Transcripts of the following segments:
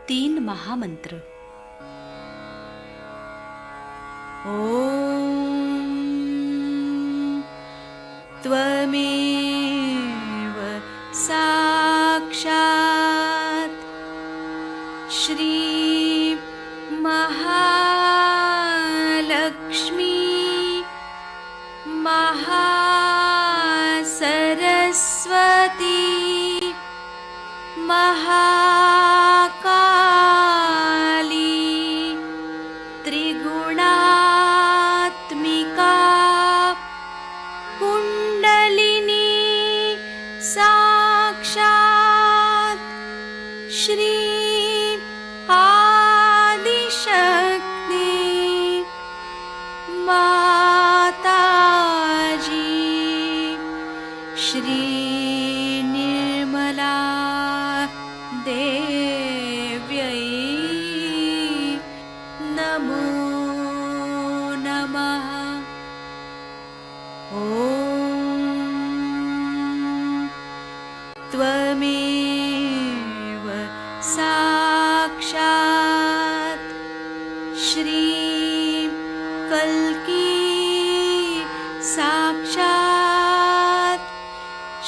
3 महामंत्र। ओम त्वमेव साक्षात् श्री महालक्ष्मी महासरस्वती महाकाली त्रिगुणात्मिका कुंडलिनी साक्षात् श्री आदिशक्ति माताजी श्री निर्मला देव्यै नमो नमः। ॐ त्वमेव साक्षात् श्री कल्की साक्षात्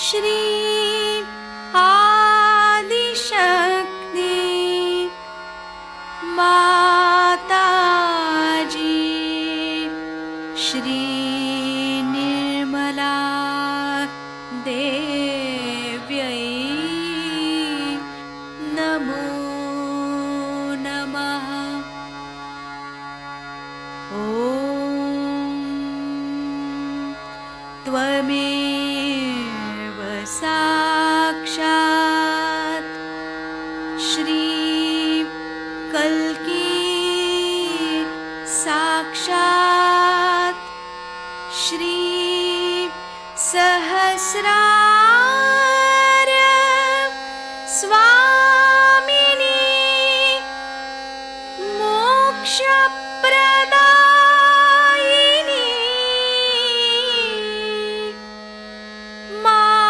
श्री आदिशक्ति माताजी श्री निर्मला देव्यै नमो नमः। ॐ त्वमेव साक्षात् श्री कल्की साक्षात् श्री सहस्रार स्वामिनी मोक्षप्रदायिनी माताजी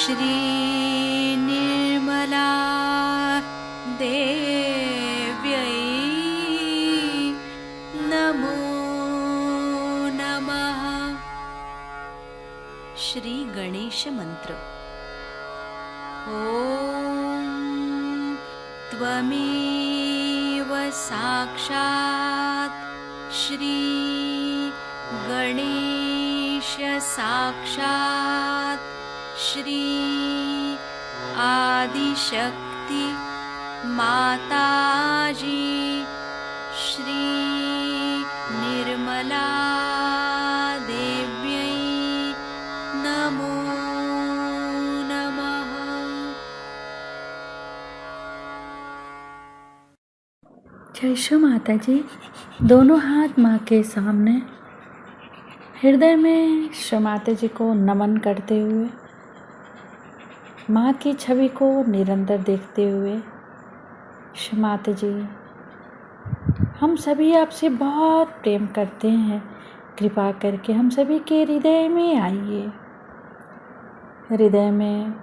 श्री निर्मला देव्यै नमो नमः। श्री गणेश मंत्र। ॐ त्वमेव साक्षात् श्री गणेश साक्षात् श्री आदिशक्ति माताजी श्री निर्मला देव्यै नमो नमः। जय श्री माता जी। दोनों हाथ माँ के सामने हृदय में श्री माता जी को नमन करते हुए, माँ की छवि को निरंतर देखते हुए, श्री माता जी हम सभी आपसे बहुत प्रेम करते हैं, कृपा करके हम सभी के हृदय में आइए। हृदय में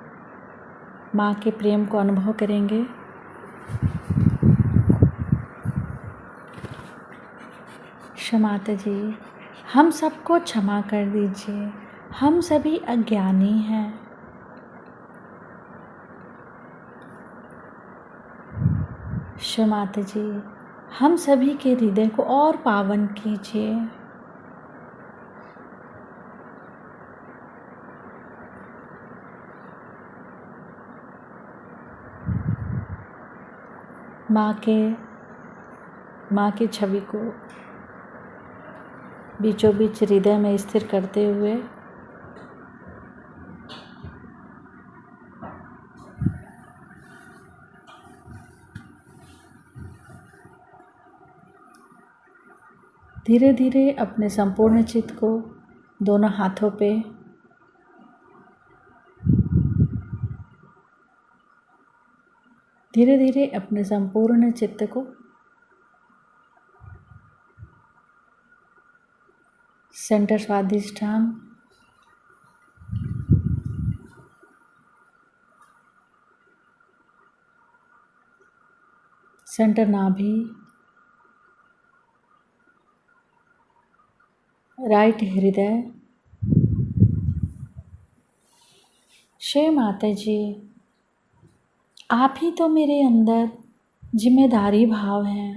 माँ के प्रेम को अनुभव करेंगे। श्री माता जी हम सबको क्षमा कर दीजिए, हम सभी अज्ञानी हैं। श्री माता जी हम सभी के हृदय को और पावन कीजिए। माँ की छवि को बीचों बीच हृदय में स्थिर करते हुए धीरे धीरे अपने संपूर्ण चित्त को दोनों हाथों पे धीरे धीरे अपने संपूर्ण चित्त को सेंटर स्वादिष्ठान सेंटर नाभि, राइट हृदय। श्री माता जी, आप ही तो मेरे अंदर जिम्मेदारी भाव है।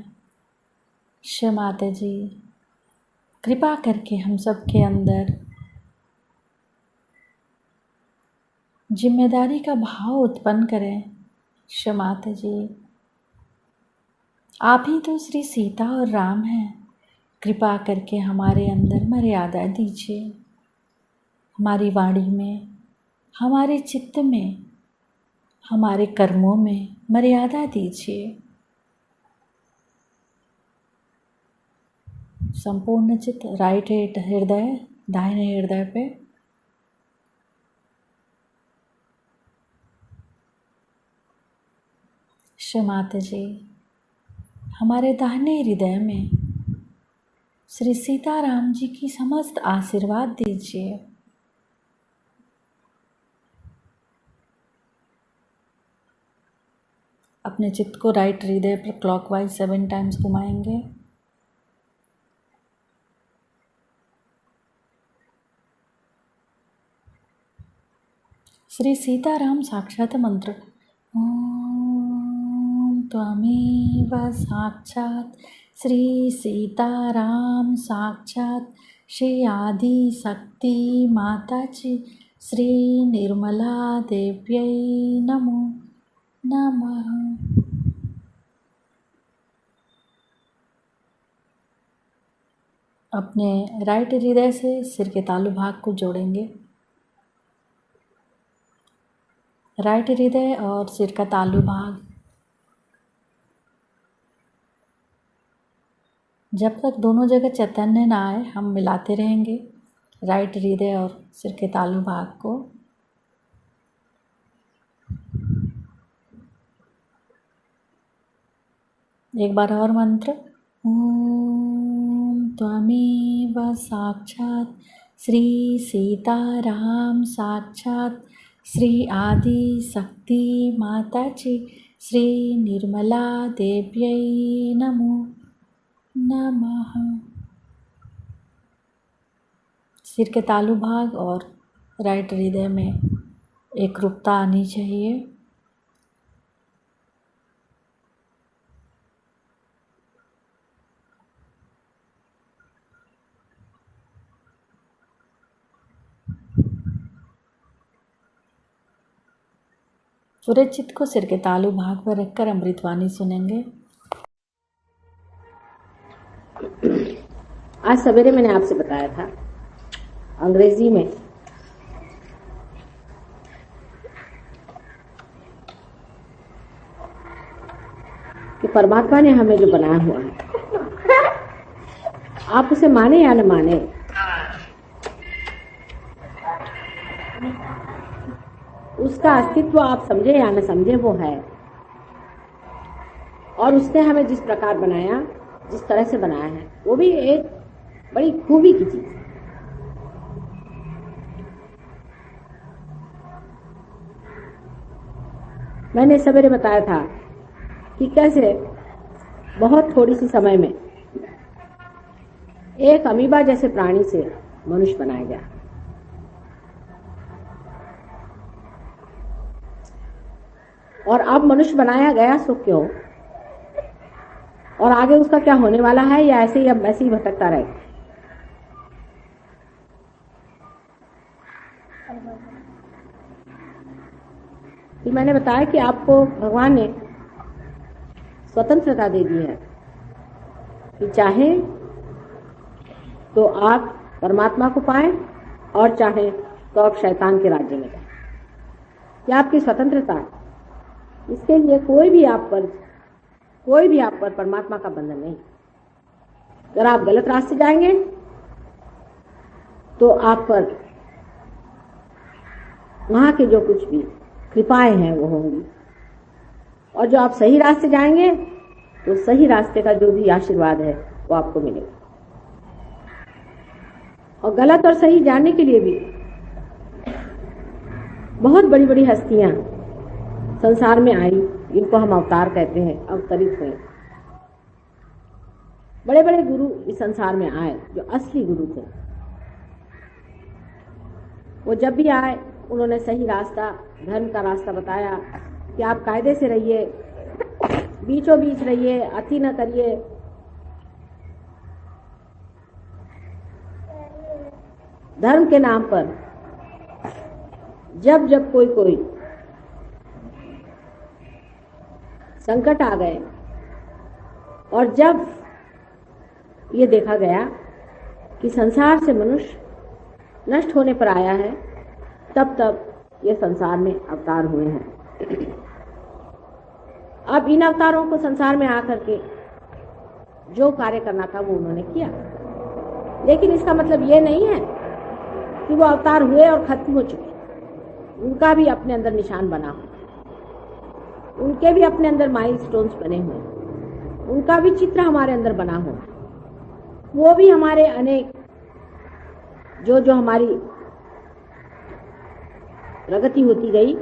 श्री माता जी, कृपा करके हम सब के अंदर जिम्मेदारी का भाव उत्पन्न करें। श्री माता जी, आप ही तो श्री सीता और राम हैं। कृपा करके हमारे अंदर मर्यादा दीजिए, हमारी वाणी में, हमारे चित्त में, हमारे कर्मों में मर्यादा दीजिए। संपूर्ण चित्त राइट हृदय, दाहिने हृदय पे। श्री माता जी, हमारे दाहिने हृदय में श्री सीताराम जी की समस्त आशीर्वाद दीजिए। अपने चित्त को राइट हृदय पर क्लॉकवाइज 7 टाइम्स घुमाएंगे। श्री सीताराम साक्षात मंत्र। ओम त्वमेव साक्षात श्री सीताराम साक्षात श्री आदि शक्ति माता जी श्री निर्मला देव्यै नमो नमः। अपने राइट हृदय से सिर के तालु भाग को जोड़ेंगे। राइट हृदय और सिर का तालु भाग जब तक दोनों जगह चैतन्य ना आए हम मिलाते रहेंगे। राइट हृदय और सिर के तालु भाग को। एक बार और मंत्र। ओम त्वमेव साक्षात श्री सीताराम साक्षात श्री आदि शक्ति माता जी श्री निर्मला देव्यै नमो नमः। सिर के तालु भाग और राइट हृदय में एक रूपता आनी चाहिए। पूरे चित्त को सिर के तालु भाग पर रखकर अमृतवाणी सुनेंगे। आज सवेरे मैंने आपसे बताया था अंग्रेजी में कि परमात्मा ने हमें जो बनाया हुआ है, आप उसे माने या न माने, उसका अस्तित्व आप समझे या न समझे, वो है। और उसने हमें जिस प्रकार बनाया, जिस तरह से बनाया है, वो भी एक बड़ी खूबी की चीज है। मैंने सवेरे बताया था कि कैसे बहुत थोड़ी सी समय में एक अमीबा जैसे प्राणी से मनुष्य बनाया गया। और अब मनुष्य बनाया गया सो क्यों, और आगे उसका क्या होने वाला है, या ऐसे ही अब ऐसे ही भटकता रहेगा। तो मैंने बताया कि आपको भगवान ने स्वतंत्रता दे दी है कि चाहे तो आप परमात्मा को पाएं और चाहे तो आप शैतान के राज्य में जाएं। यह आपकी स्वतंत्रता है। इसके लिए कोई भी आप पर परमात्मा का बंधन नहीं। अगर आप गलत रास्ते जाएंगे तो आप पर वहां के जो कुछ भी कृपाएं हैं वो होंगी, और जो आप सही रास्ते जाएंगे तो सही रास्ते का जो भी आशीर्वाद है वो आपको मिलेगा। और गलत और सही जानने के लिए भी बहुत बड़ी बड़ी हस्तियां संसार में आई, इनको हम अवतार कहते हैं, अवतरित हुए। बड़े बड़े गुरु इस संसार में आए, जो असली गुरु थे, वो जब भी आए उन्होंने सही रास्ता, धर्म का रास्ता बताया कि आप कायदे से रहिए, बीचों बीच रहिए, अति न करिए। धर्म के नाम पर जब जब कोई संकट आ गए और जब ये देखा गया कि संसार से मनुष्य नष्ट होने पर आया है, तब तब ये संसार में अवतार हुए हैं। अब इन अवतारों को संसार में आकर के जो कार्य करना था वो उन्होंने किया, लेकिन इसका मतलब ये नहीं है कि वो अवतार हुए और खत्म हो चुके। उनका भी अपने अंदर निशान बना हो, उनके भी अपने अंदर माइलस्टोन्स बने हुए, उनका भी चित्र हमारे अंदर बना हो। वो भी हमारे अनेक जो हमारी प्रगति होती गई,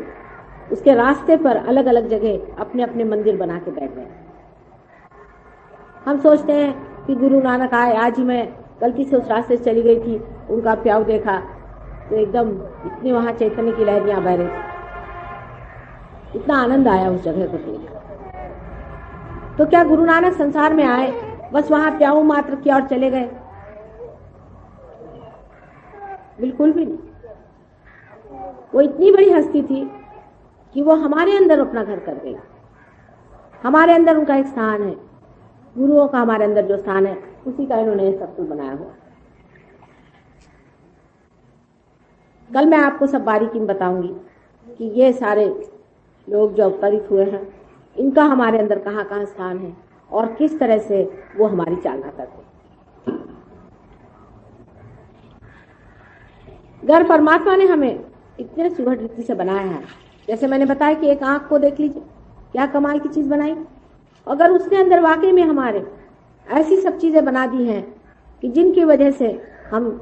उसके रास्ते पर अलग अलग जगह अपने अपने मंदिर बना के बैठ गए। हम सोचते हैं कि गुरु नानक आए, आज ही मैं गलती से उस रास्ते से चली गई थी, उनका प्याऊ देखा तो एकदम इतनी वहां चैतन्य की लहरियां बह रही, इतना आनंद आया उस जगह को देख। तो क्या गुरु नानक संसार में आए, बस वहां प्याऊ मात्र किया और चले गए? बिल्कुल भी नहीं। वो इतनी बड़ी हस्ती थी कि वो हमारे अंदर अपना घर कर गई। हमारे अंदर उनका एक स्थान है, गुरुओं का हमारे अंदर जो स्थान है, उसी का इन्होंने सब कुछ बनाया हुआ। कल मैं आपको सब बारीकी में बताऊंगी कि ये सारे लोग जो अवतरित हुए हैं, इनका हमारे अंदर कहाँ कहाँ स्थान है और किस तरह से वो हमारी चालना करते हैं। अगर परमात्मा ने हमें इतने सुघड़ रीति से बनाया है, जैसे मैंने बताया कि एक आंख को देख लीजिए, क्या कमाल की चीज बनाई। अगर उसने अंदर वाकई में हमारे ऐसी सब चीजें बना दी हैं कि जिनकी वजह से हम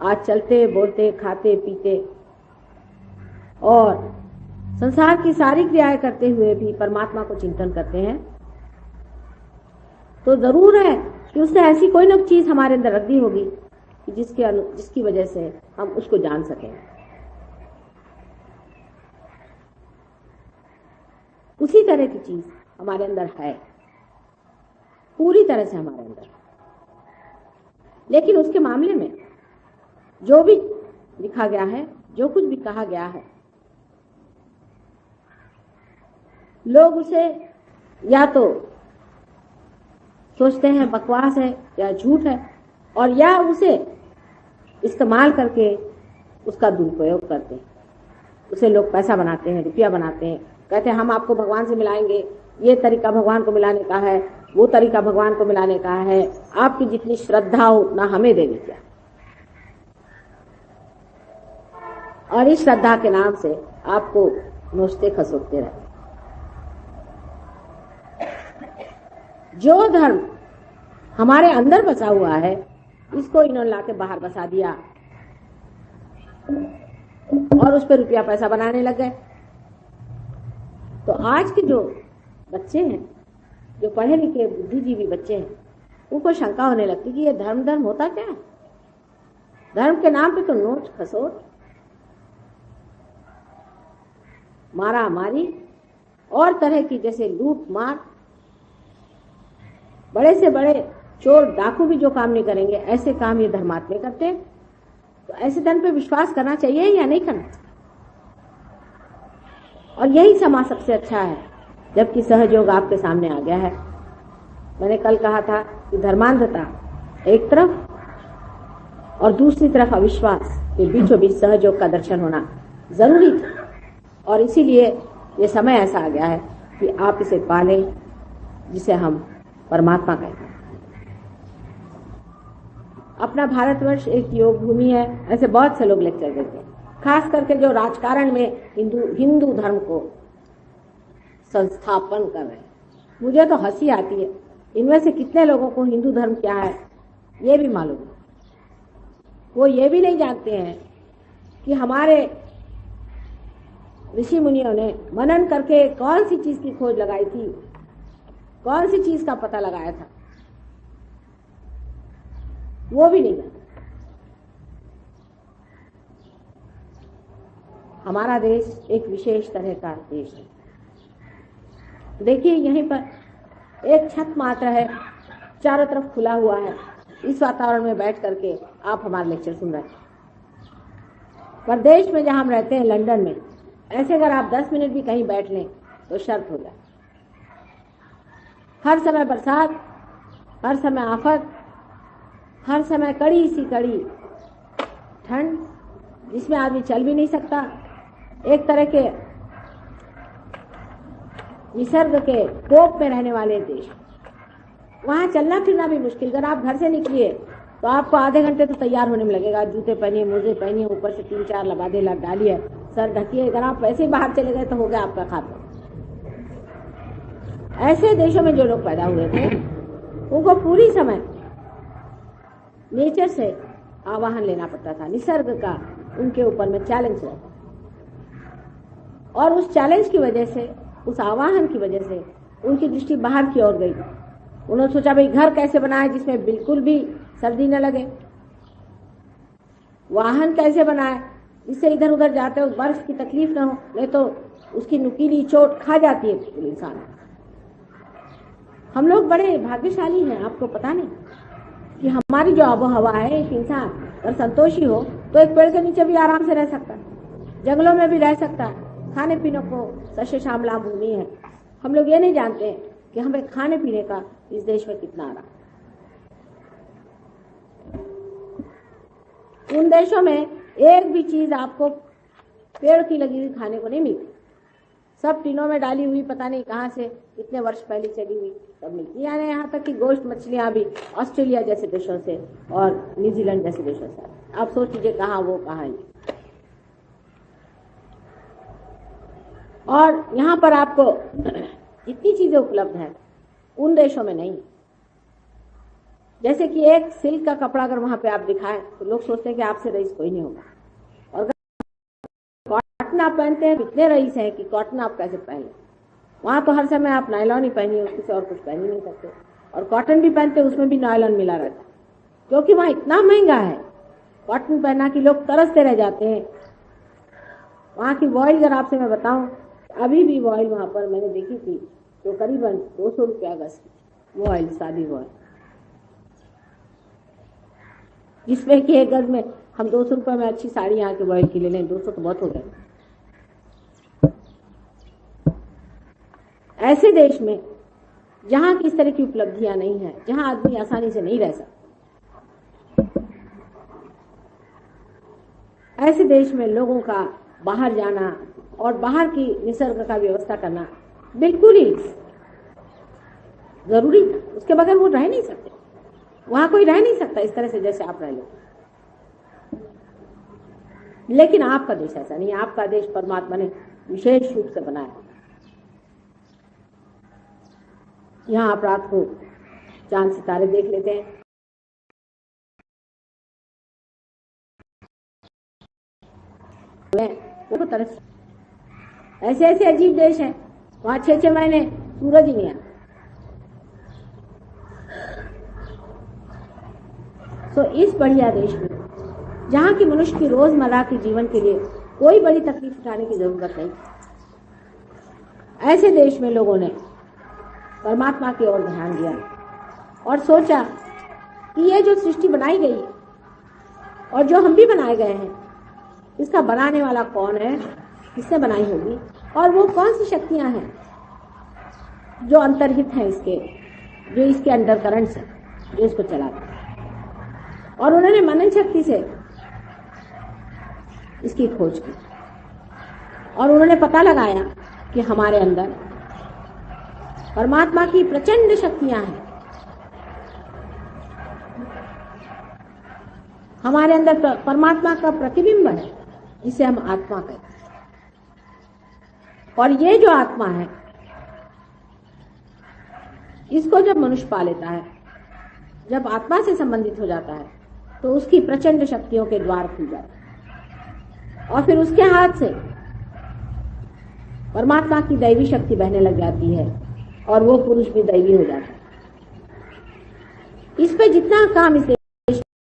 आज चलते, बोलते, खाते, पीते और संसार की सारी क्रियाएं करते हुए भी परमात्मा को चिंतन करते हैं, तो जरूर है कि उसने ऐसी कोई न चीज हमारे अंदर रख दी होगी कि जिसकी वजह से हम उसको जान सकें। उसी तरह की चीज हमारे अंदर है, पूरी तरह से हमारे अंदर। लेकिन उसके मामले में जो भी लिखा गया है, जो कुछ भी कहा गया है, लोग उसे या तो सोचते हैं बकवास है या झूठ है, और या उसे इस्तेमाल करके उसका दुरुपयोग करते हैं। उसे लोग पैसा बनाते हैं, रुपया बनाते हैं, कहते हैं हम आपको भगवान से मिलाएंगे, ये तरीका भगवान को मिलाने का है, वो तरीका भगवान को मिलाने का है, आपकी जितनी श्रद्धा हो उतना हमें दे दीजिए। और इस श्रद्धा के नाम से आपको नोचते खसोटते रहे। जो धर्म हमारे अंदर बसा हुआ है, इसको इन्होंने लाके बाहर बसा दिया और उस पर रुपया पैसा बनाने लग गए। तो आज के जो बच्चे हैं, जो पढ़े लिखे बुद्धिजीवी बच्चे हैं, उनको शंका होने लगती कि ये धर्म होता क्या है? धर्म के नाम पे तो नोच खसोट, मारा मारी और तरह की जैसे लूट मार, बड़े से बड़े चोर डाकू भी जो काम नहीं करेंगे, ऐसे काम ये धर्मात्मे करते हैं। तो ऐसे धर्म पे विश्वास करना चाहिए या नहीं करना चाहिए? और यही समाज सबसे अच्छा है जबकि सहयोग आपके सामने आ गया है। मैंने कल कहा था कि धर्मांधता एक तरफ और दूसरी तरफ अविश्वास के बीचों बीच सहयोग का दर्शन होना जरूरी था, और इसीलिए ये समय ऐसा आ गया है कि आप इसे पालें, जिसे हम परमात्मा कहते हैं। अपना भारतवर्ष एक योग भूमि है, ऐसे बहुत से लोग लेक्चर देते हैं, खास करके जो राजकारण में हिंदू धर्म को संस्थापन कर रहे हैं। मुझे तो हंसी आती है, इनमें से कितने लोगों को हिंदू धर्म क्या है ये भी मालूम है। वो ये भी नहीं जानते हैं कि हमारे ऋषि मुनियों ने मनन करके कौन सी चीज की खोज लगाई थी, कौन सी चीज का पता लगाया था। वो भी नहीं जानते। हमारा देश एक विशेष तरह का देश है। देखिए यहीं पर एक छत मात्र है, चारों तरफ खुला हुआ है। इस वातावरण में बैठ करके आप हमारा लेक्चर सुन रहे हैं। पर देश में जहां हम रहते हैं, लंदन में, ऐसे अगर आप 10 मिनट भी कहीं बैठ लें तो शर्त हो जाए। हर समय बरसात, हर समय आफत, हर समय कड़ी सी कड़ी ठंड, जिसमें आदमी चल भी नहीं सकता। एक तरह के निसर्ग के कोप में रहने वाले देश, वहां चलना फिरना भी मुश्किल। अगर आप घर से निकलिए तो आपको आधे घंटे तो तैयार होने में लगेगा। जूते पहनिए, मोजे पहनिए, ऊपर से 3-4 लबादे डालिए, सर ढकिए। अगर आप वैसे ही बाहर चले गए तो हो गया आपका खाता। ऐसे देशों में जो लोग पैदा हुए थे, उनको पूरी समय नेचर से आवाहन लेना पड़ता था। निसर्ग का उनके ऊपर में चैलेंज रहता, और उस चैलेंज की वजह से, उस आवाहन की वजह से उनकी दृष्टि बाहर की ओर गई। उन्होंने सोचा भाई घर कैसे बनाए जिसमें बिल्कुल भी सर्दी न लगे, वाहन कैसे बनाए जिससे इधर उधर जाते वक्त बर्फ की तकलीफ न हो, नहीं तो उसकी नुकीली चोट खा जाती है बिल्कुल इंसान। हम लोग बड़े भाग्यशाली हैं, आपको पता नहीं कि हमारी जो आबो हवा है, एक इंसान अगर संतोषी हो तो एक पेड़ के नीचे भी आराम से रह सकता है, जंगलों में भी रह सकता है। खाने पीने को सस्य श्यामला भूमि है। हम लोग ये नहीं जानते कि हमें खाने पीने का इस देश में कितना आ रहा। उन देशों में एक भी चीज आपको पेड़ की लगी हुई खाने को नहीं मिलती, सब टीनों में डाली हुई, पता नहीं कहाँ से कितने वर्ष पहले चली हुई सब मिलती। यानी यहाँ तक कि गोश्त मछलियां भी ऑस्ट्रेलिया जैसे देशों से और न्यूजीलैंड जैसे देशों से। आप सोच लीजिए कहाँ वो कहाँ है। और यहाँ पर आपको जितनी चीजें उपलब्ध है उन देशों में नहीं। जैसे कि एक सिल्क का कपड़ा अगर वहां पे आप दिखाएं तो लोग सोचते हैं कि आपसे रईस कोई नहीं होगा। और कॉटन आप पहनते हैं, इतने रईस हैं कि कॉटन आप कैसे पहन लें। वहां तो हर समय आप नायलॉन ही पहनिए, उससे और कुछ पहन ही नहीं सकते। और कॉटन भी पहनते उसमें भी नायलॉन मिला रहता है, क्योंकि वहां इतना महंगा है कॉटन पहना कि लोग तरसते रह जाते हैं। वहां की वॉइल अगर आपसे मैं बताऊं, अभी भी वॉइल वहां पर मैंने देखी थी तो करीबन 200 रुपया गज की वॉइल, सादी वॉइल, जिसमें कि एक गज में हम 200 रुपये में अच्छी साड़ी यहाँ की वॉइल की ले लें। 200 तो बहुत हो गए। ऐसे देश में जहां की इस तरह की उपलब्धियां नहीं है, जहां आदमी आसानी से नहीं रह सकता, ऐसे देश में लोगों का बाहर जाना और बाहर की निसर्ग का व्यवस्था करना बिल्कुल ही जरूरी था। उसके बगैर वो रह नहीं सकते। वहां कोई रह नहीं सकता इस तरह से जैसे आप रह लो। लेकिन आपका देश ऐसा नहीं। आपका देश परमात्मा ने विशेष रूप से बनाया। यहाँ आप रात को चांद सितारे देख लेते हैं। वो तरह ऐसे ऐसे अजीब देश हैं, वहां 6-6 महीने सूरज ही नहीं आता। तो इस बढ़िया देश में जहां की मनुष्य की रोजमर्रा के जीवन के लिए कोई बड़ी तकलीफ उठाने की जरूरत नहीं, ऐसे देश में लोगों ने परमात्मा की ओर ध्यान दिया और सोचा कि ये जो सृष्टि बनाई गई और जो हम भी बनाए गए हैं, इसका बनाने वाला कौन है, किसने बनाई होगी, और वो कौन सी शक्तियां हैं जो अंतर्हित हैं इसके, जो इसके अंडर करंट्स हैं, जो इसको चलाते हैं। और उन्होंने मनन शक्ति से इसकी खोज की और उन्होंने पता लगाया कि हमारे अंदर परमात्मा की प्रचंड शक्तियां हैं। हमारे अंदर परमात्मा का प्रतिबिंब है जिसे हम आत्मा कहते हैं। और ये जो आत्मा है, इसको जब मनुष्य पा लेता है, जब आत्मा से संबंधित हो जाता है, तो उसकी प्रचंड शक्तियों के द्वार खुल जाते हैं और फिर उसके हाथ से परमात्मा की दैवी शक्ति बहने लग जाती है और वो पुरुष भी दैवी हो जाता है। इस पे जितना काम इस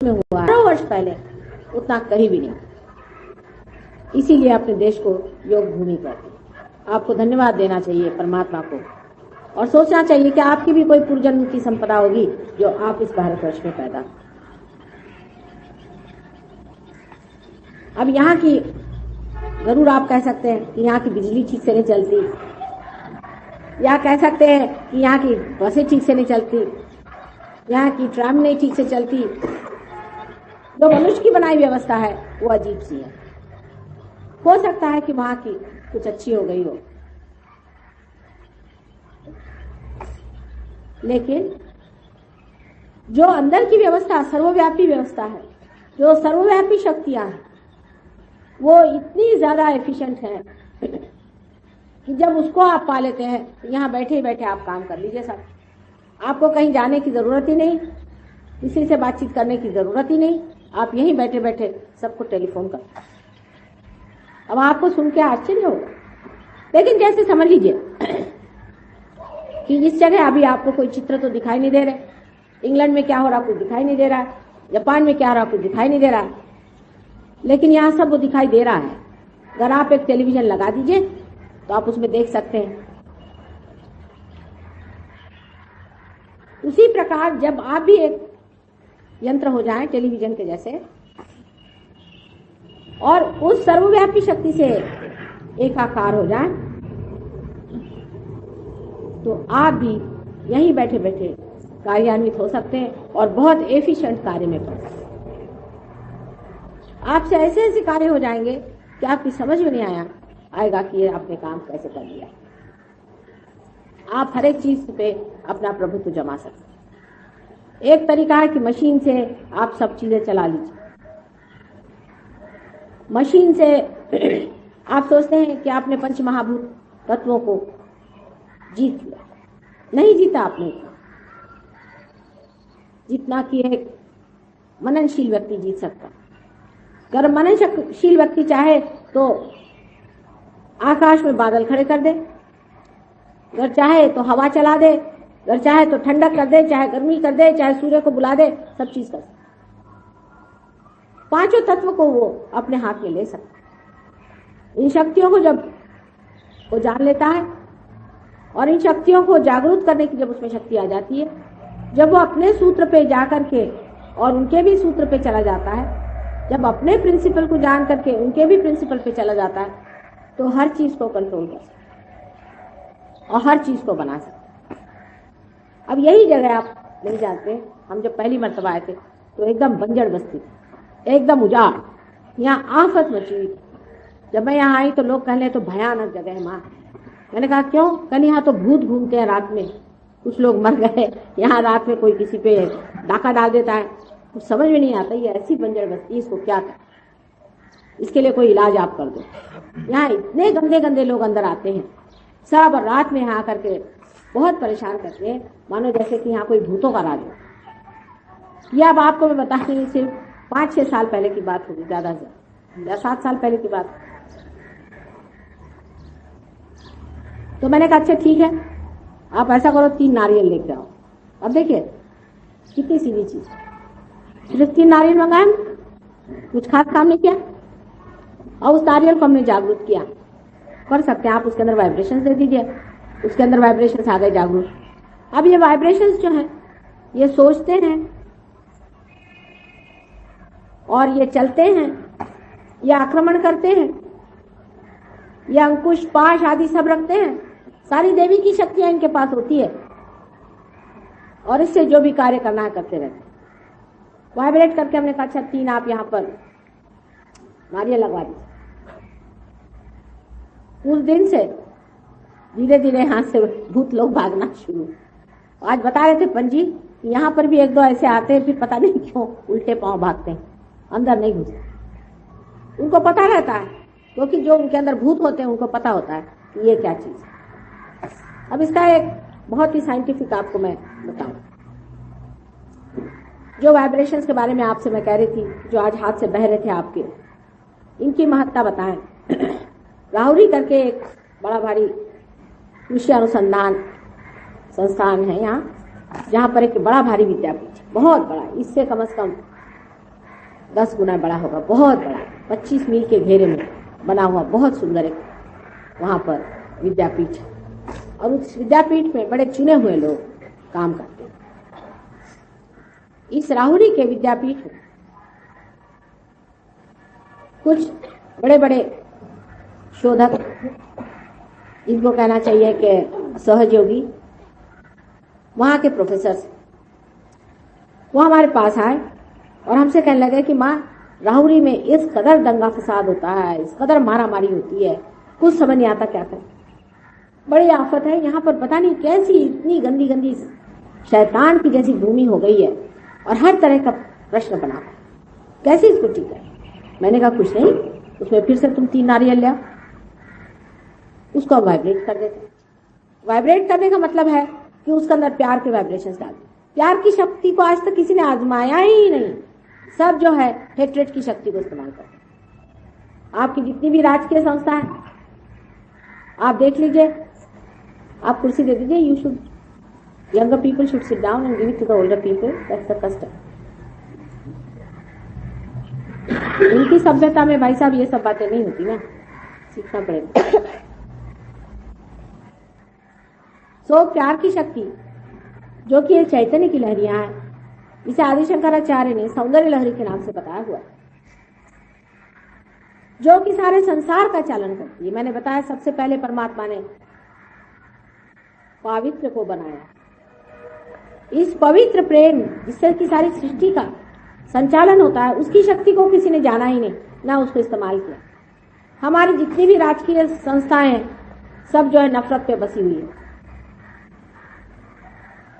में हुआ 12 वर्ष पहले उतना कहीं भी नहीं। इसीलिए अपने देश को योग भूमि कहते हैं। आपको धन्यवाद देना चाहिए परमात्मा को और सोचना चाहिए कि आपकी भी कोई पूर्वजन्म की संपदा होगी जो आप इस भारतवर्ष में पैदा। अब यहाँ की जरूर आप कह सकते हैं कि यहाँ की बिजली ठीक से नहीं चलती, या कह सकते हैं कि यहाँ की बसें ठीक से नहीं चलती, यहाँ की ट्राम नहीं ठीक से चलती। जो मनुष्य की बनाई व्यवस्था है वो अजीब सी है। हो सकता है कि वहां की कुछ अच्छी हो गई हो, लेकिन जो अंदर की व्यवस्था सर्वव्यापी व्यवस्था है, जो सर्वव्यापी शक्तियां हैं, वो इतनी ज्यादा एफिशिएंट है कि जब उसको आप पा लेते हैं तो यहाँ बैठे ही बैठे आप काम कर लीजिए सब। आपको कहीं जाने की जरूरत ही नहीं, किसी से बातचीत करने की जरूरत ही नहीं, आप यहीं बैठे बैठे सबको टेलीफोन कर। अब आपको सुन के आश्चर्य होगा, लेकिन जैसे समझ लीजिए कि इस जगह अभी आपको कोई चित्र तो दिखाई नहीं दे रहे, इंग्लैंड में क्या हो रहा कुछ दिखाई नहीं दे रहा है, जापान में क्या हो रहा कुछ दिखाई नहीं दे रहा है, लेकिन यहाँ सब वो दिखाई दे रहा है। अगर आप एक टेलीविजन लगा दीजिए तो आप उसमें देख सकते हैं। उसी प्रकार जब आप भी एक यंत्र हो जाएं टेलीविजन के जैसे और उस सर्वव्यापी शक्ति से एकाकार हो जाएं, तो आप भी यहीं बैठे बैठे कार्यान्वित हो सकते हैं और बहुत एफिशिएंट कार्य में पड़ सकते हैं। आपसे ऐसे ऐसे कार्य हो जाएंगे कि आपकी समझ में नहीं आएगा कि ये आपने काम कैसे कर लिया। आप हर एक चीज पे अपना प्रभुत्व जमा सकते हैं। एक तरीका है कि मशीन से आप सब चीजें चला लीजिए। मशीन से आप सोचते हैं कि आपने पंच महाभूत तत्वों को जीत लिया, नहीं जीता आपने जितना कि एक मननशील व्यक्ति जीत सकता। अगर मननशील व्यक्ति चाहे तो आकाश में बादल खड़े कर दे, अगर चाहे तो हवा चला दे, अगर चाहे तो ठंडक कर दे, चाहे गर्मी कर दे, चाहे सूर्य को बुला दे, सब चीज कर सकता। पांचों तत्व को वो अपने हाथ में ले सकता। इन शक्तियों को जब वो जान लेता है और इन शक्तियों को जागरूक करने की जब उसमें शक्ति आ जाती है, जब वो अपने सूत्र पे जा करके और उनके भी सूत्र पे चला जाता है, जब अपने प्रिंसिपल को जान करके उनके भी प्रिंसिपल पे चला जाता है, तो हर चीज को कंट्रोल कर सकता और हर चीज को बना सकता। अब यही जगह आप नहीं जानते, हम जब पहली मर्तबा आए थे तो एकदम बंजर बस्ती थी, एकदम उजाड़, यहाँ आफत मची हुई। जब मैं यहाँ आई तो लोग कहने तो भयानक जगह है माँ। मैंने कहा क्यों? कहने यहाँ तो भूत घूमते हैं रात में, कुछ लोग मर गए, यहाँ रात में कोई किसी पे डाका डाल देता है। कुछ समझ में नहीं आता, ये ऐसी बंजर बस्ती, इसको क्या कर, इसके लिए कोई इलाज आप कर दो। यहाँ इतने गंदे गंदे लोग अंदर आते हैं, सब रात में यहाँ करके बहुत परेशान करते हैं, मानो जैसे कि यहाँ कोई भूतों का राज हो। यह अब आपको मैं बता रही हूँ, सिर्फ 5-6 साल पहले की बात होगी, ज्यादा से 7 साल पहले की बात। तो मैंने कहा अच्छा ठीक है, आप ऐसा करो 3 नारियल लेके आओ। अब देखिए कितनी सीधी चीज, सिर्फ 3 नारियल मंगाए, कुछ खास काम नहीं किया, और उस नारियल को हमने जागरूक किया। कर सकते हैं आप, उसके अंदर वाइब्रेशंस दे दीजिए, उसके अंदर वाइब्रेशंस आ गए जागरूक। अब ये वाइब्रेशंस जो हैं ये सोचते हैं और ये चलते हैं, ये आक्रमण करते हैं, ये अंकुश पाश आदि सब रखते हैं। सारी देवी की शक्तियां इनके पास होती है और इससे जो भी कार्य करना है करते रहते हैं। वाइब्रेट करके हमने कहा अच्छा 3 आप यहाँ पर नारियल लगवा दीजिए। उस दिन से धीरे धीरे यहाँ से भूत लोग भागना शुरू। आज बता रहे थे पंजी, यहाँ पर भी 1-2 ऐसे आते हैं, फिर पता नहीं क्यों उल्टे पांव भागते हैं, अंदर नहीं घुसते। उनको पता रहता है, क्योंकि जो उनके अंदर भूत होते हैं उनको पता होता है कि ये क्या चीज है। अब इसका एक बहुत ही साइंटिफिक आपको मैं बताऊं, जो वाइब्रेशंस के बारे में आपसे मैं कह रही थी, जो आज हाथ से बह रहे थे आपके, इनकी महत्ता बताएं। राहुरी करके एक बड़ा भारी कृषि अनुसंधान संस्थान है यहाँ, जहाँ पर एक बड़ा भारी विद्यापीठ, बहुत बड़ा, इससे कम से कम 10 गुना बड़ा होगा, बहुत बड़ा, 25 मील के घेरे में बना हुआ बहुत सुंदर एक वहां पर विद्यापीठ। और उस विद्यापीठ में बड़े चुने हुए लोग काम करते हैं। इस राहुरी के विद्यापीठ में कुछ बड़े बड़े शोधक, इनको कहना चाहिए कि सहयोगी, वहां के प्रोफेसर, वो हमारे पास आए और हमसे कहने लगे कि माँ, राहुरी में इस कदर दंगा फसाद होता है, इस कदर मारामारी होती है, कुछ समझ नहीं आता क्या करें। बड़ी आफत है यहाँ पर, पता नहीं कैसी इतनी गंदी गंदी शैतान की जैसी भूमि हो गई है और हर तरह का प्रश्न बना है, कैसे इसको ठीक है। मैंने कहा कुछ नहीं, उसमें फिर से तुम 3 नारियल लिया, उसको वाइब्रेट कर देते। वाइब्रेट करने का मतलब है कि उसके अंदर प्यार के वाइब्रेशंस डाल दो। प्यार की शक्ति को आज तक किसी ने आजमाया ही नहीं, सब जो है हेट्रेट की शक्ति को इस्तेमाल करते हैं। आपकी जितनी भी राजकीय संस्था है, आप देख लीजिए, आप कुर्सी दे दीजिए, you should, younger people should sit down and give it to the older people, that's the custom. उनकी सभ्यता में भाई साहब ये सब बातें नहीं होती ना, सीखना पड़ेगा। सो प्यार की शक्ति जो कि ये चैतन्य की लहरियां हैं, इसे आदि शंकराचार्य ने सौंदर्य लहरी के नाम से बताया हुआ है, जो कि सारे संसार का चालन करती है। मैंने बताया सबसे पहले परमात्मा ने पवित्र को बनाया। इस पवित्र प्रेम जिससे कि सारी सृष्टि का संचालन होता है, उसकी शक्ति को किसी ने जाना ही नहीं, ना उसको इस्तेमाल किया। हमारी जितनी भी राजकीय संस्थाएं हैं, सब जो है नफरत पे बसी हुई है।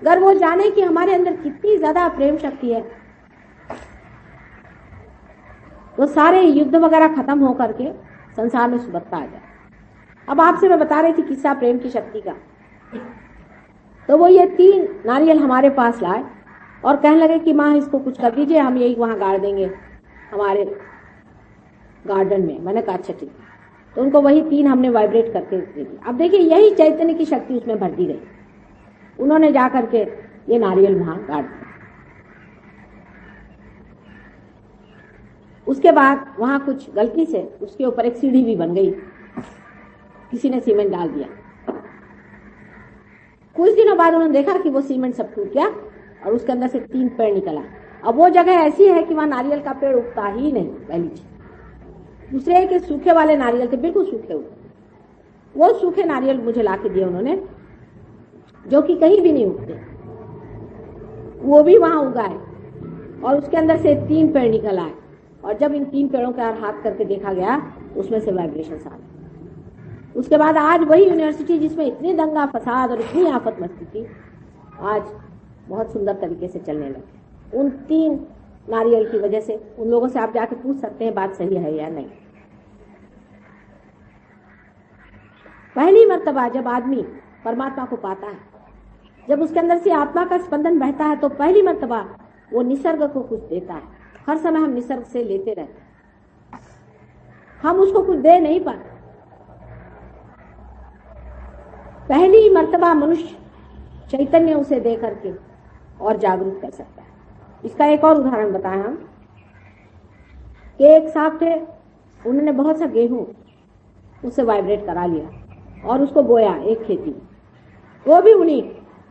अगर वो जाने कि हमारे अंदर कितनी ज्यादा प्रेम शक्ति है, तो सारे युद्ध वगैरह खत्म हो करके संसार में सुबत्ता आ जाए। अब आपसे मैं बता रही थी किस्सा प्रेम की शक्ति का, तो वो ये 3 नारियल हमारे पास लाए और कहने लगे कि माँ इसको कुछ कर दीजिए, हम यही वहां गाड़ देंगे हमारे गार्डन में। मैंने कहा अच्छा ठीक। तो उनको वही 3 हमने वाइब्रेट करके दे दी। अब देखिए यही चैतन्य की शक्ति उसमें भर दी गई। उन्होंने जाकर के ये नारियल वहां गाड़ दिया। उसके बाद वहां कुछ गलती से उसके ऊपर एक सीढ़ी भी बन गई, किसी ने सीमेंट डाल दिया। कुछ दिनों बाद उन्होंने देखा कि वो सीमेंट सब टूट गया और उसके अंदर से 3 पेड़ निकला। अब वो जगह ऐसी है कि वहां नारियल का पेड़ उगता ही नहीं, पहली चीज। दूसरे के सूखे वाले नारियल थे, बिल्कुल सूखे हुए। वो सूखे नारियल मुझे ला के दिए उन्होंने, जो कि कहीं भी नहीं उगते, वो भी वहां उगाए और उसके अंदर से 3 पेड़ निकल आए। और जब इन 3 पेड़ों का हाथ करके देखा गया, उसमें से वाइब्रेशन आ गए। उसके बाद आज वही यूनिवर्सिटी जिसमें इतनी दंगा फसाद और इतनी आफत मचती थी, आज बहुत सुंदर तरीके से चलने लगे। उन 3 नारियल की वजह से उन लोगों से आप जाके पूछ सकते हैं बात सही है या नहीं। पहली मर्तबा जब आदमी परमात्मा को पाता है, जब उसके अंदर से आत्मा का स्पंदन बहता है, तो पहली मर्तबा वो निसर्ग को कुछ देता है। हर समय हम निसर्ग से लेते रहते हैं, हम उसको कुछ दे नहीं पाते। पहली मर्तबा मनुष्य चैतन्य उसे दे करके और जागरूक कर सकता है। इसका एक और उदाहरण बताएं हम कि एक साहब थे, उन्होंने बहुत सा गेहूं उससे वाइब्रेट करा लिया और उसको बोया एक खेती में। वो भी उन्हीं,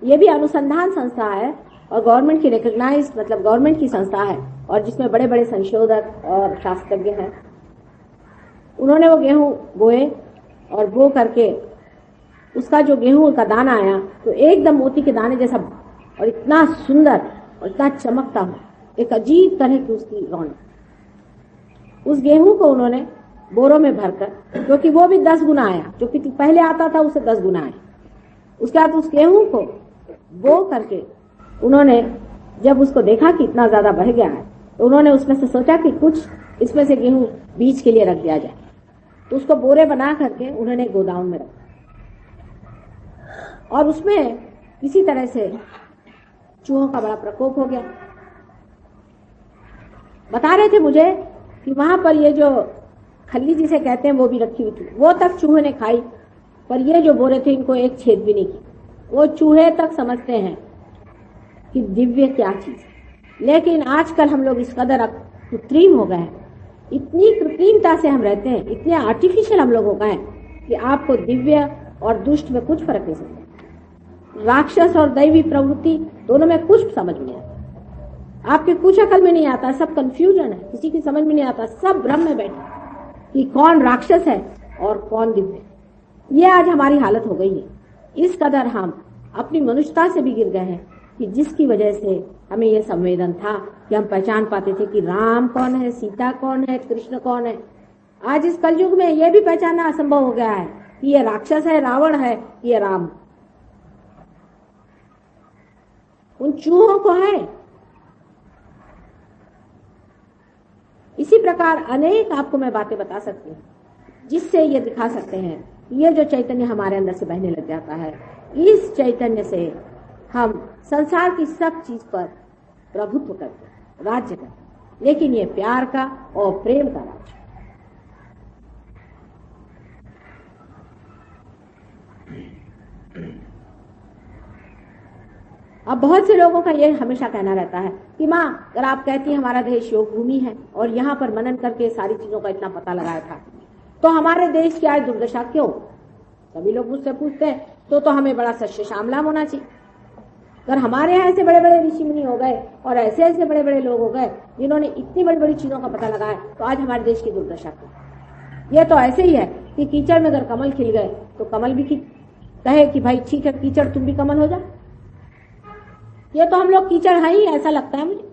ये भी अनुसंधान संस्था है और गवर्नमेंट की रिकॉग्नाइज्ड, मतलब गवर्नमेंट की संस्था है और जिसमें बड़े बड़े संशोधक और शास्त्रज्ञ हैं। उन्होंने वो गेहूं बोए और बो करके उसका जो गेहूं का दाना आया तो एकदम मोती के दाने जैसा, और इतना सुंदर और इतना चमकता हो, एक अजीब तरह की उसकी रौनक। उस गेहूं को उन्होंने बोरों में भरकर, क्योंकि वो भी 10 गुना आया, जो कि पहले आता था उससे 10 गुना आया। उसके बाद उस गेहूं को बो करके उन्होंने जब उसको देखा कि इतना ज्यादा बढ़ गया है, तो उन्होंने उसमें से सोचा कि कुछ इसमें से गेहूं बीज के लिए रख दिया जाए। तो उसको बोरे बना करके उन्होंने गोदाम में रखा और उसमें किसी तरह से चूहों का बड़ा प्रकोप हो गया। बता रहे थे मुझे कि वहां पर ये जो खल्ली जिसे कहते हैं वो भी रखी हुई थी, वो तक चूहे ने खाई, पर ये जो बोरे थे इनको एक छेद भी नहीं की। वो चूहे तक समझते हैं कि दिव्य क्या चीज है। लेकिन आजकल हम लोग इस कदर कृत्रिम हो गए हैं। इतनी कृत्रिमता से हम रहते हैं, इतने आर्टिफिशियल हम लोग हो गए हैं कि आपको दिव्य और दुष्ट में कुछ फर्क नहीं समझता। राक्षस और दैवी प्रवृत्ति दोनों में कुछ समझ में नहीं आता। आपके कुछ अकल में नहीं आता, सब कंफ्यूजन है, किसी की समझ में नहीं आता, सब भ्रम में बैठे कि कौन राक्षस है और कौन दिव्य। ये आज हमारी हालत हो गई है। इस कदर हम अपनी मनुष्यता से भी गिर गए हैं कि जिसकी वजह से हमें यह संवेदन था कि हम पहचान पाते थे कि राम कौन है, सीता कौन है, कृष्ण कौन है। आज इस कलयुग में यह भी पहचानना असंभव हो गया है कि ये राक्षस है, रावण है, ये राम। उन चूहों को है। इसी प्रकार अनेक आपको मैं बातें बता सकती हूँ जिससे ये दिखा सकते हैं ये जो चैतन्य हमारे अंदर से बहने लग जाता है, इस चैतन्य से हम संसार की सब चीज पर प्रभुत्व करते हैं, राज्य करते हैं, लेकिन ये प्यार का और प्रेम का राज्य। अब बहुत से लोगों का ये हमेशा कहना रहता है कि माँ, अगर आप कहती हैं हमारा देश योग भूमि है और यहाँ पर मनन करके सारी चीजों का इतना पता लगाया था, तो हमारे देश की आज दुर्दशा क्यों? सभी लोग मुझसे पूछते हैं तो हमें बड़ा सच्चे श्यामलाम होना चाहिए। अगर हमारे यहाँ ऐसे बड़े बड़े ऋषि मुनि हो गए और ऐसे ऐसे बड़े बड़े लोग हो गए जिन्होंने इतनी बड़ी बड़ी चीजों का पता लगाया, तो आज हमारे देश की दुर्दशा क्यों? ये तो ऐसे ही है कि कीचड़ में अगर कमल खिल गए तो कमल भी कहे कि भाई ठीक है कीचड़, तुम भी कमल हो जा। ये तो हम लोग कीचड़ है ही, ऐसा लगता है मुझे।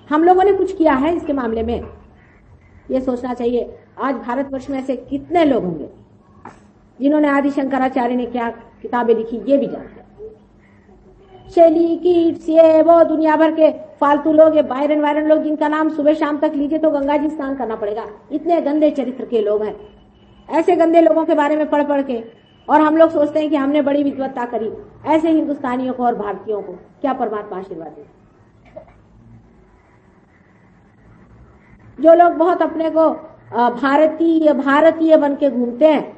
हम लोगों ने कुछ किया है इसके मामले में, ये सोचना चाहिए। आज भारतवर्ष में ऐसे कितने लोग होंगे जिन्होंने आदि शंकराचार्य ने क्या किताबें लिखी ये भी जानते हैं। शैली, कीट्स, ये वो दुनिया भर के फालतू लोग, ये बायरन लोग जिनका नाम सुबह शाम तक लीजिए तो गंगा जी स्नान करना पड़ेगा। इतने गंदे चरित्र के लोग हैं। ऐसे गंदे लोगों के बारे में पढ़ के और हम लोग सोचते हैं कि हमने बड़ी विद्वत्ता करी। ऐसे हिंदुस्तानियों को और भारतीयों को क्या परमात्मा आशीर्वाद दे। जो लोग बहुत अपने को भारतीय बन के घूमते हैं,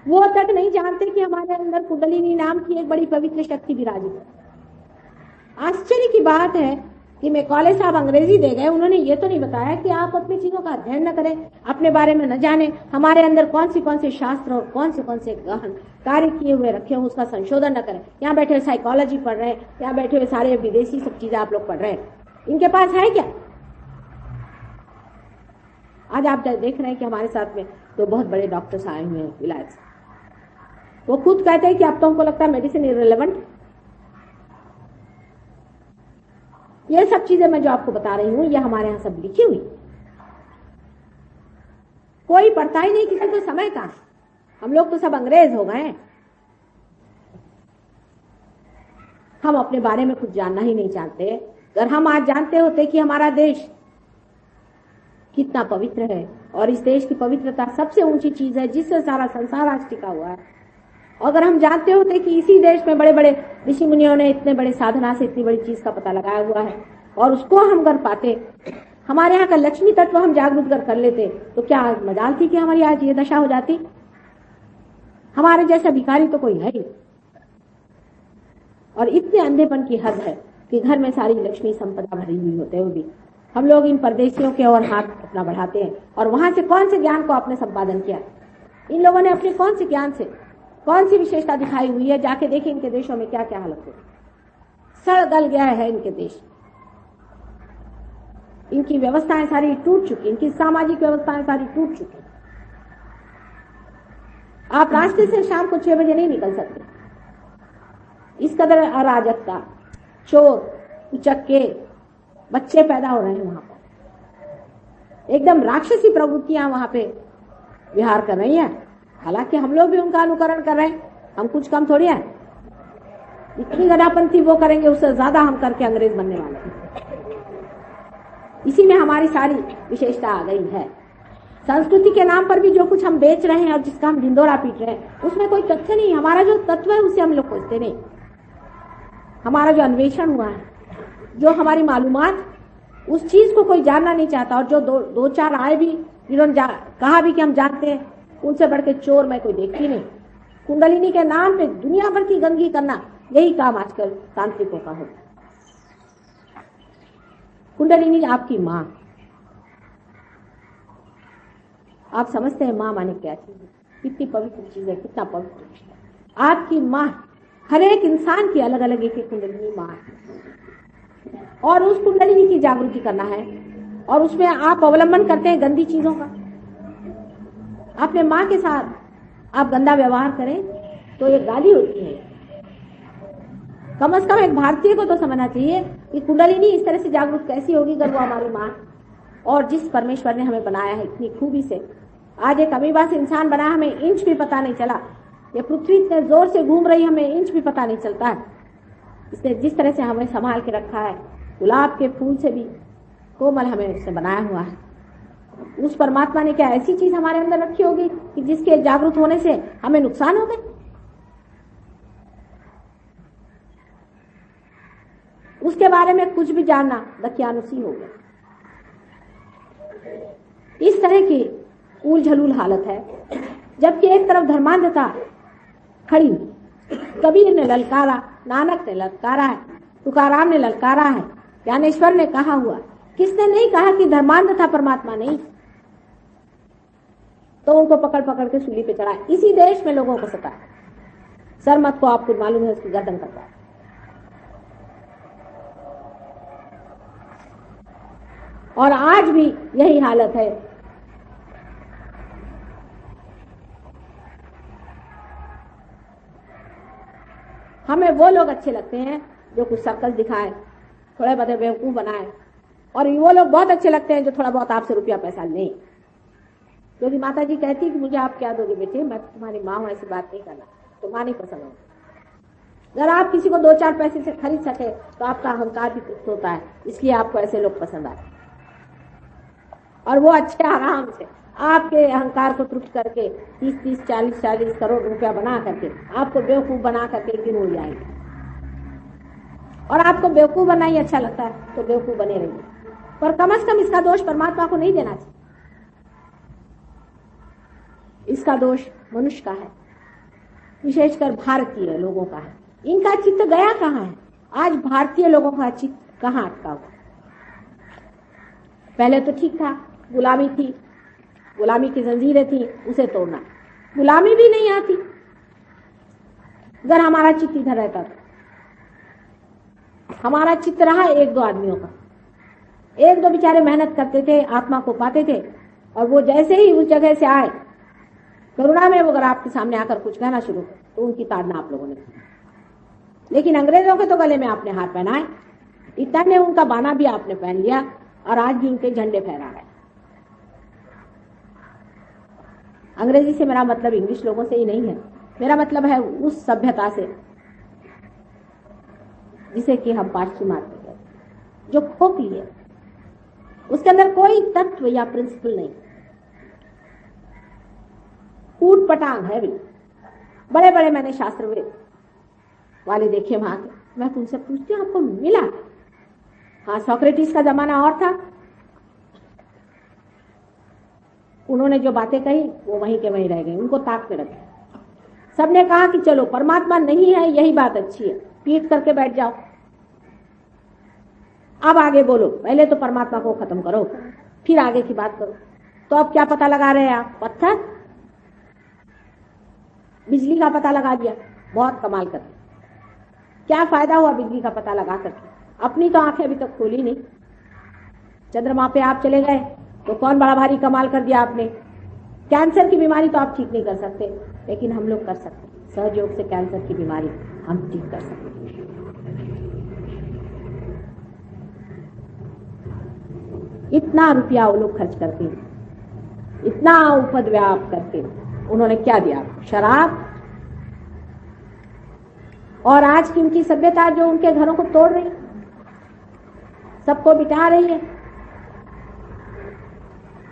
वो तक नहीं जानते कि हमारे अंदर कुंडलिनी नाम की एक बड़ी पवित्र शक्ति विराजित है। आश्चर्य की बात है कि मैकॉले साहब अंग्रेजी दे गए, उन्होंने ये तो नहीं बताया कि आप अपनी चीजों का अध्ययन न करें, अपने बारे में न जाने, हमारे अंदर कौन से शास्त्र और कौन से गहन कार्य किए हुए रखे हो उसका संशोधन न करें। यहाँ बैठे हुए साइकोलॉजी पढ़ रहे हैं, यहाँ बैठे हुए सारे विदेशी सब चीजें आप लोग पढ़ रहे हैं, इनके पास है क्या? आज आप देख रहे हैं कि हमारे साथ में तो बहुत बड़े डॉक्टर्स आए हुए हैं विलायत से। वो खुद कहते हैं कि अब तो हमको लगता है मेडिसिन इररिलेवेंट। ये सब चीजें मैं जो आपको बता रही हूँ ये हमारे यहाँ सब लिखी हुई। कोई पढ़ता ही नहीं, किसी को समय का। हम लोग तो सब अंग्रेज हो गए हैं। हम अपने बारे में कुछ जानना ही नहीं चाहते। अगर हम आज जानते होते कि हमारा देश कितना पवित्र है और इस देश की पवित्रता सबसे ऊंची चीज है जिससे सारा संसार आज टिका हुआ है, अगर हम जानते होते कि इसी देश में बड़े बड़े ऋषि मुनियों ने इतने बड़े साधना से इतनी बड़ी चीज का पता लगाया हुआ है और उसको हम कर पाते, हमारे यहाँ का लक्ष्मी तत्व हम जागृत कर लेते, तो क्या मजाल थी कि हमारी आज ये दशा हो जाती? हमारे जैसा भिखारी तो कोई है ही। और इतने अंधेपन की हद है कि घर में सारी लक्ष्मी संपदा भरी हुई होते हुए भी हम लोग इन परदेशियों के और हाथ अपना बढ़ाते हैं। और वहां से कौन से ज्ञान को आपने संपादन किया? इन लोगों ने अपने कौन से ज्ञान से कौन सी विशेषता दिखाई हुई है? जाके देखिए इनके देशों में क्या क्या हालत है। सड़ गल गया है इनके देश। इनकी व्यवस्थाएं सारी टूट चुकी, इनकी सामाजिक व्यवस्थाएं सारी टूट चुकी। आप रास्ते से शाम को 6 बजे नहीं निकल सकते। इस कदर अराजकता, चोर, उचक्के बच्चे पैदा हो रहे हैं वहां पर। एकदम राक्षसी प्रवृत्तियां वहां पे विहार कर रही हैं। हालांकि हम लोग भी उनका अनुकरण कर रहे हैं, हम कुछ कम थोड़ी हैं। इतनी गदापंथी वो करेंगे उससे ज्यादा हम करके अंग्रेज बनने वाले हैं। इसी में हमारी सारी विशेषता आ गई है। संस्कृति के नाम पर भी जो कुछ हम बेच रहे हैं और जिसका हम ढिंडोरा पीट रहे हैं उसमें कोई तथ्य नहीं। हमारा जो तत्व है उसे हम लोग खोजते नहीं। हमारा जो अन्वेषण हुआ है, जो हमारी मालूमात, उस चीज को कोई जानना नहीं चाहता। और जो दो चार आए भी जिन्होंने कहा भी कि हम जानते हैं, उनसे बढ़ के चोर मैं कोई देखती नहीं। कुंडलिनी के नाम पे दुनिया भर की गंदगी करना, यही काम आजकल तांत्रिकों का होता है। कुंडलिनी आपकी माँ। आप समझते हैं माँ माने क्या चीज है, कितनी पवित्र चीज है, कितना पवित्र चीज है। आपकी माँ, हर एक इंसान की अलग अलग एक एक कुंडलिनी माँ है, और उस कुंडलिनी की जागृति करना है। और उसमें आप अवलंबन करते हैं गंदी चीजों का। अपने माँ के साथ आप गंदा व्यवहार करें तो ये गाली होती है। कम से कम एक भारतीय को तो समझना चाहिए कि कुंडलिनी इस तरह से जागरूक कैसी होगी अगर वो हमारी माँ, और जिस परमेश्वर ने हमें बनाया है इतनी खूबी से, आज एक अमीबा से इंसान बना, हमें इंच भी पता नहीं चला। ये पृथ्वी इतने जोर से घूम रही, हमें इंच भी पता नहीं चलता है। इसने जिस तरह से हमें संभाल के रखा है, गुलाब के फूल से भी कोमल हमें उसने बनाया हुआ है। उस परमात्मा ने क्या ऐसी चीज हमारे अंदर रखी होगी कि जिसके जागरूक होने से हमें नुकसान हो गए? उसके बारे में कुछ भी जानना दकियानुसी हो गया। इस तरह की उलझलूल हालत है, जबकि एक तरफ धर्मांधता खड़ी। कबीर ने ललकारा, नानक ने ललकारा है, तुकाराम ने ललकारा है, ज्ञानेश्वर ने कहा हुआ। किसने नहीं कहा कि धर्मांधता परमात्मा नहीं? तो उनको पकड़ पकड़ के सूली पे चढ़ा। इसी देश में लोगों को सता। सरमत को आपको मालूम है उसकी गर्दन कटवा। और आज भी यही हालत है। हमें वो लोग अच्छे लगते हैं जो कुछ सर्कस दिखाए, थोड़े बहुत बेवकूफ बनाए, और वो लोग बहुत अच्छे लगते हैं जो थोड़ा बहुत आपसे रुपया पैसा लें। क्योंकि माता जी कहती कि मुझे आप क्या दोगे बेटे, मैं तुम्हारी माँ हूं, ऐसी बात नहीं करना, तो माँ नहीं पसंद हो। अगर आप किसी को 2-4 पैसे से खरीद सके तो आपका अहंकार भी तृप्त होता है, इसलिए आपको ऐसे लोग पसंद आते। और वो अच्छे आराम से आपके अहंकार को तृप्त करके 30-30, 40-40 करोड़ रुपया बना करके आपको बेवकूफ बना करके एक दिन उड़ जाएंगे। और आपको बेवकूफ बनना ही अच्छा लगता है तो बेवकूफ बने रहिए, पर कम से कम इसका दोष परमात्मा को नहीं देना चाहिए। इसका दोष मनुष्य का है, विशेषकर भारतीय लोगों का है। इनका चित्त गया कहाँ है? आज भारतीय लोगों का चित्त कहाँ अटका हुआ? पहले तो ठीक था, गुलामी थी, गुलामी की जंजीरें थी, उसे तोड़ना। गुलामी भी नहीं आती अगर हमारा चित्त इधर रहता था। हमारा चित्त रहा 1-2 आदमियों का, 1-2 बेचारे मेहनत करते थे, आत्मा को पाते थे, और वो जैसे ही उस जगह से आए करुणा में, वो अगर आपके सामने आकर कुछ कहना शुरू कर तो उनकी ताड़ना आप लोगों ने की। लेकिन अंग्रेजों के तो गले में आपने हाथ पहनाए, इतना ने उनका बाना भी आपने पहन लिया, और आज भी उनके झंडे फहरा रहे। अंग्रेजी से मेरा मतलब इंग्लिश लोगों से ही नहीं है, मेरा मतलब है उस सभ्यता से जिसे कि हम पाश्चिमात्य कहते हैं, जो खोखली है, उसके अंदर कोई तत्व या प्रिंसिपल नहीं, ऊट पटांग है भी। बड़े बड़े मैंने शास्त्र वाले देखे वहां के, मैं तुमसे पूछती हूँ आपको मिला? हाँ, सोक्रेटिस का जमाना और था, उन्होंने जो बातें कही वो वहीं के वहीं रह गई, उनको ताक में रखे। सबने कहा कि चलो परमात्मा नहीं है, यही बात अच्छी है, पीट करके बैठ जाओ, अब आगे बोलो, पहले तो परमात्मा को खत्म करो फिर आगे की बात करो। तो अब क्या पता लगा रहे हैं आप? पत्थर, बिजली का पता लगा दिया, बहुत कमाल करके। क्या फायदा हुआ बिजली का पता लगा करके? अपनी तो आंखें अभी तक खोली नहीं। चंद्रमा पे आप चले गए तो कौन बड़ा भारी कमाल कर दिया आपने। कैंसर की बीमारी तो आप ठीक नहीं कर सकते, लेकिन हम लोग कर सकते, सहयोग से कैंसर की बीमारी हम ठीक कर सकते। इतना रुपया वो लोग खर्च करके, इतना उपद्व्याप करके उन्होंने क्या दिया? शराब। और आज की उनकी सभ्यता जो उनके घरों को तोड़ रही, सबको बिठा रही है।